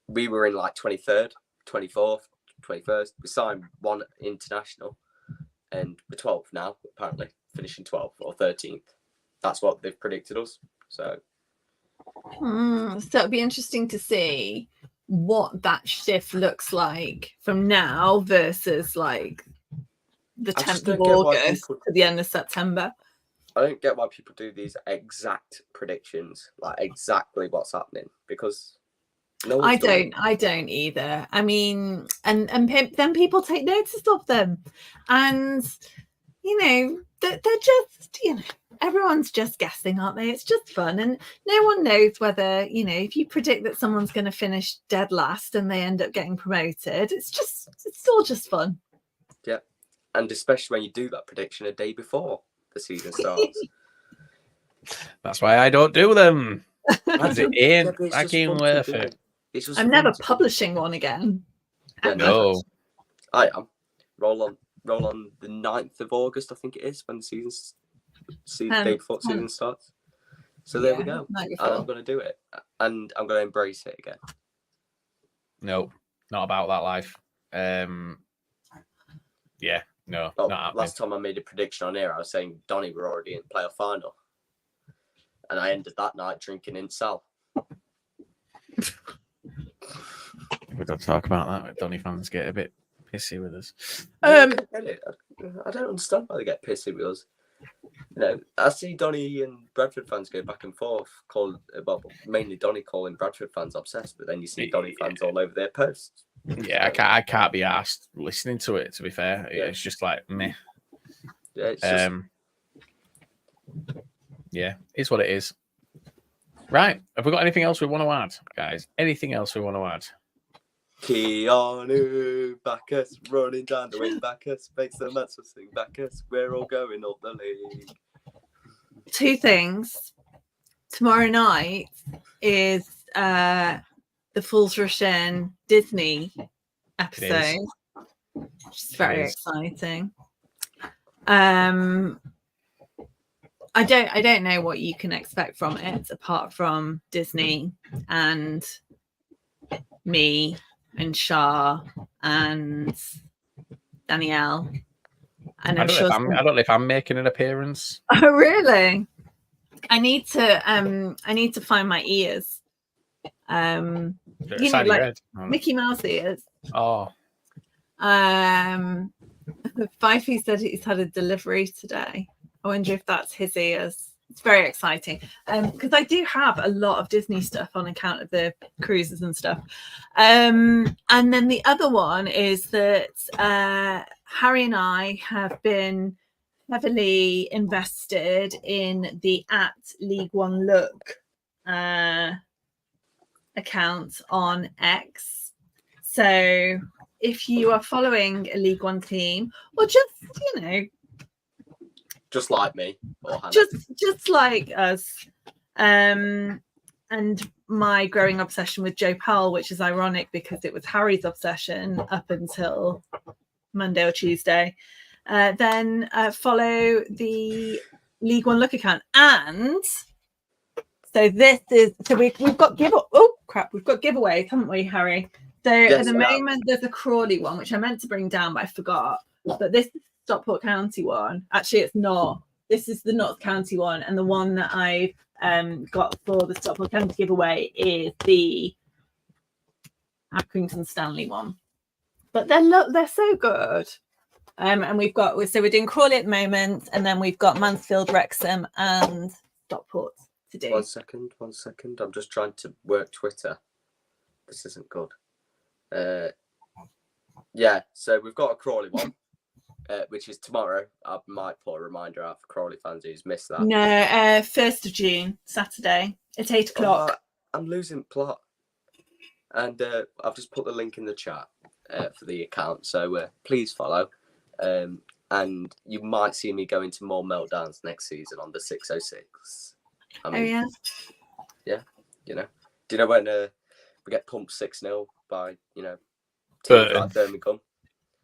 We were in like 23rd, 24th, 21st. We signed one international, and we're 12th now, apparently, finishing 12th or 13th. That's what they've predicted us. So it'd be interesting to see what that shift looks like from now versus like the 10th of August to the end of September. I don't get why people do these exact predictions, like exactly what's happening, because no one's I don't either. I mean, and then people take notice of them, and you know, they're just, you know, everyone's just guessing, aren't they? It's just fun, and no one knows whether, you know, if you predict that someone's going to finish dead last and they end up getting promoted, it's all just fun. Yeah, and especially when you do that prediction a day before the season starts. That's why I don't do them. It ain't fucking worth it. I'm never publishing one again. Yeah, no, I am. Roll on the 9th of August, I think it is, when the day before season starts. So there we go. And I'm going to do it, and I'm going to embrace it again. No, not about that life. Yeah, no, not happening. Last time I made a prediction on here, I was saying Donny were already in playoff final, and I ended that night drinking in Sal. We don't talk about that. Donny fans get a bit pissy with us. I don't understand why they get pissy with us. You know, I see Donny and Bradford fans go back and forth, mainly Donny calling Bradford fans obsessed, but then you see Donny fans all over their posts. Yeah, I can't be asked listening to it, to be fair. Yeah. It's just like meh. Yeah, it's just... yeah, it's what it is. Right. Have we got anything else we want to add, guys? Anything else we want to add? Keanu Bacchus running down the wing, Bacchus makes the Mets sing, Bacchus, we're all going up the league. 2 things. Tomorrow night is the Fools Rush In Disney episode, which is very exciting. I don't know what you can expect from it apart from Disney and me and Shah and Danielle. And I don't know if I'm making an appearance. Oh really? I need to find my ears. You know, like Mickey Mouse ears. Oh. Fifey said he's had a delivery today. I wonder if that's his ears. It's very exciting because I do have a lot of Disney stuff on account of the cruises and stuff. And then the other one is that Harry and I have been heavily invested in the @League1Look account on X. So if you are following a League One team, or just, you know, just like me or Hannah. just like us, and my growing obsession with Joe Powell, which is ironic because it was Harry's obsession up until Monday or Tuesday, then follow the League One Look account. And so we've got giveaways, haven't we, Harry? So yes, at the moment there's a Crawley one which I meant to bring down but I forgot, but this is Stockport County one. Actually, it's not. This is the Notts County one, and the one that I've got for the Stockport County giveaway is the Accrington Stanley one. But they're so good. And we're doing Crawley at the moment, and then we've got Mansfield, Wrexham, and Stockport to do. 1 second. I'm just trying to work Twitter. This isn't good. Yeah, so we've got a Crawley one. Which is tomorrow. I might put a reminder out for Crawley fans who's missed that. No, 1st of June, Saturday at 8 o'clock. Oh, I'm losing plot. And I've just put the link in the chat for the account. So please follow. And you might see me go into more meltdowns next season on the 606. I mean, yeah? Yeah, you know. Do you know when we get pumped 6-0 by, you know, teams Burton. like Birmingham.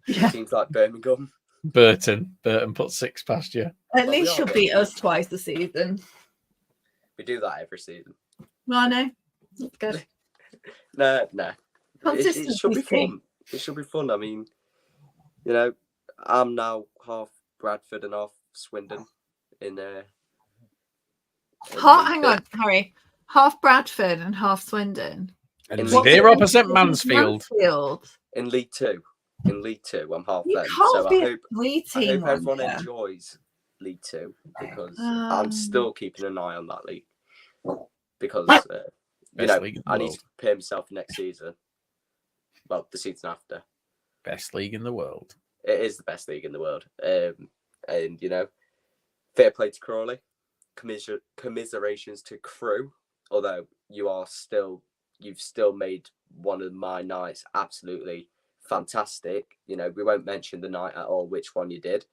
Yeah. Teams like Birmingham. Burton put 6 past you. At Well, least we are she'll good. beat us twice a season. We do that every season. Well, I know. That's good. No. It Consistency. should be fun. It should be fun. I mean, you know, I'm now half Bradford and half Swindon in Hang on, Harry. Half Bradford and half Swindon. And In 0% Mansfield. in League Two. In League Two, I'm half You them. can't So be I a hope three-team everyone one, yeah. enjoys League Two because I'm still keeping an eye on that league because you Best know league in the I need world. to prepare myself for next season. Well, the season after. Best league in the world. It is the best league in the world, and you know, fair play to Crawley. Commiserations to Crew. Although you've still made one of my nights absolutely fantastic. You know, we won't mention the night at all, which one you did,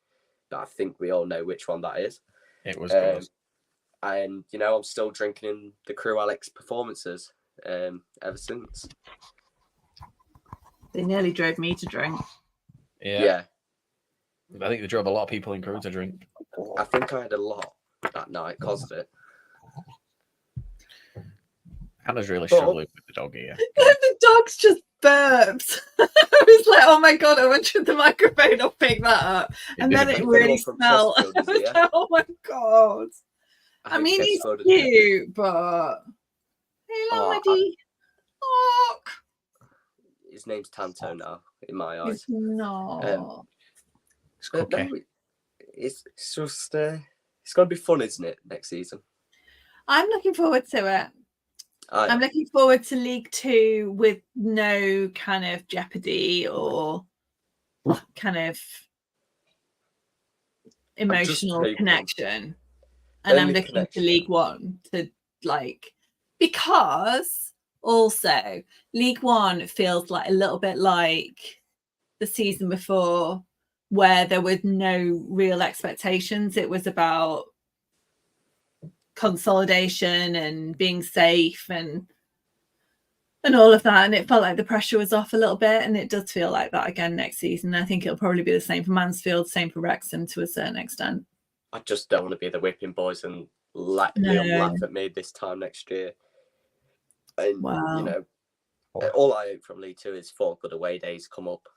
but I think we all know which one that is. It was good. And you know, I'm still drinking in the Crew Alex performances ever since. They nearly drove me to drink. Yeah. I think they drove a lot of people in Crew to drink. I think I had a lot that night because of it. Hannah's really struggling with the dog here. The dog's just burps. I was like, oh my God, I went to the microphone, I'll pick that up. And then it really smelled. I was like, oh my God. I mean, he's cute, but hello, my dear. Look. His name's Tanto now, in my eyes. It's not. It's cookie. No, it's just it's gonna be fun, isn't it? Next season. I'm looking forward to it. I'm I looking forward to League Two with no kind of jeopardy or kind of emotional hoping. connection. And I'm Only looking connection. to League One to because also League One feels like a little bit like the season before where there were no real expectations. It was about consolidation and being safe and all of that, and it felt like the pressure was off a little bit, and it does feel like that again next season. I think it'll probably be the same for Mansfield, same for Wrexham to a certain extent. I just don't want to be the whipping boys and laugh at me this time next year. And you know, all I hope from League Two is 4 good away days come up.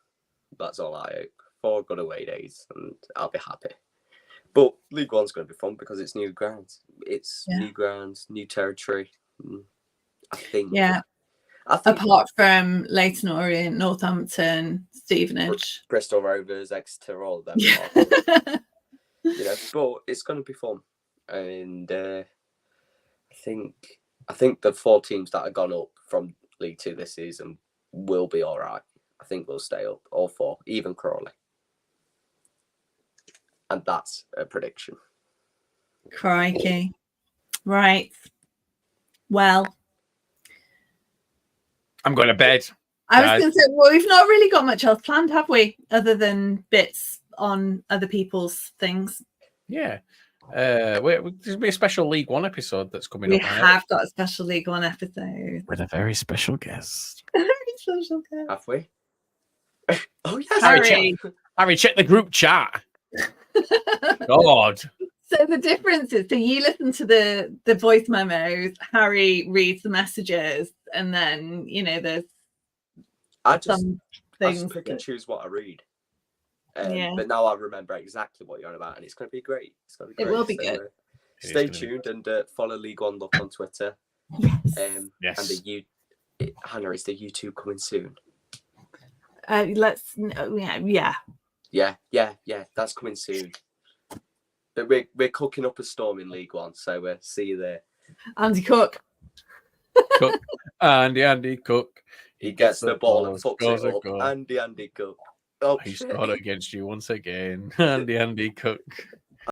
That's all I hope. 4 good away days, and I'll be happy. But League One's going to be fun because it's new grounds. It's new grounds, new territory. I think. Yeah. Apart from Leyton Orient, Northampton, Stevenage, Bristol Rovers, Exeter, all of them. Yeah. You know, but it's going to be fun, and I think the 4 teams that have gone up from League Two this season will be all right. I think we'll stay up, all 4, even Crawley. And that's a prediction. Crikey. Right. Well, I'm going to bed. I was going to say, well, we've not really got much else planned, have we? Other than bits on other people's things. Yeah. There's be a special League One episode that's coming up. We have got a special League One episode. With a very special guest. Very special guest. Have we? Oh, yes. Harry, check the group chat. God. So the difference is, so you listen to the voice memos, Harry reads the messages, and then, you know, there's I some things. just pick and choose what I read. Yeah. But now I remember exactly what you're on about, and it's going to be great. It's going to be It great. will be good. Stay tuned and follow League One Look on Twitter. Yes. Yes. And Hannah, is the YouTube coming soon? Yeah, that's coming soon. But we're cooking up a storm in League One, so see you there. Andy Cook. Cook. Andy Cook. He gets the ball and fucks scores it a up. goal. Andy Cook. Oh, He shit. scored against you once again. Andy Cook.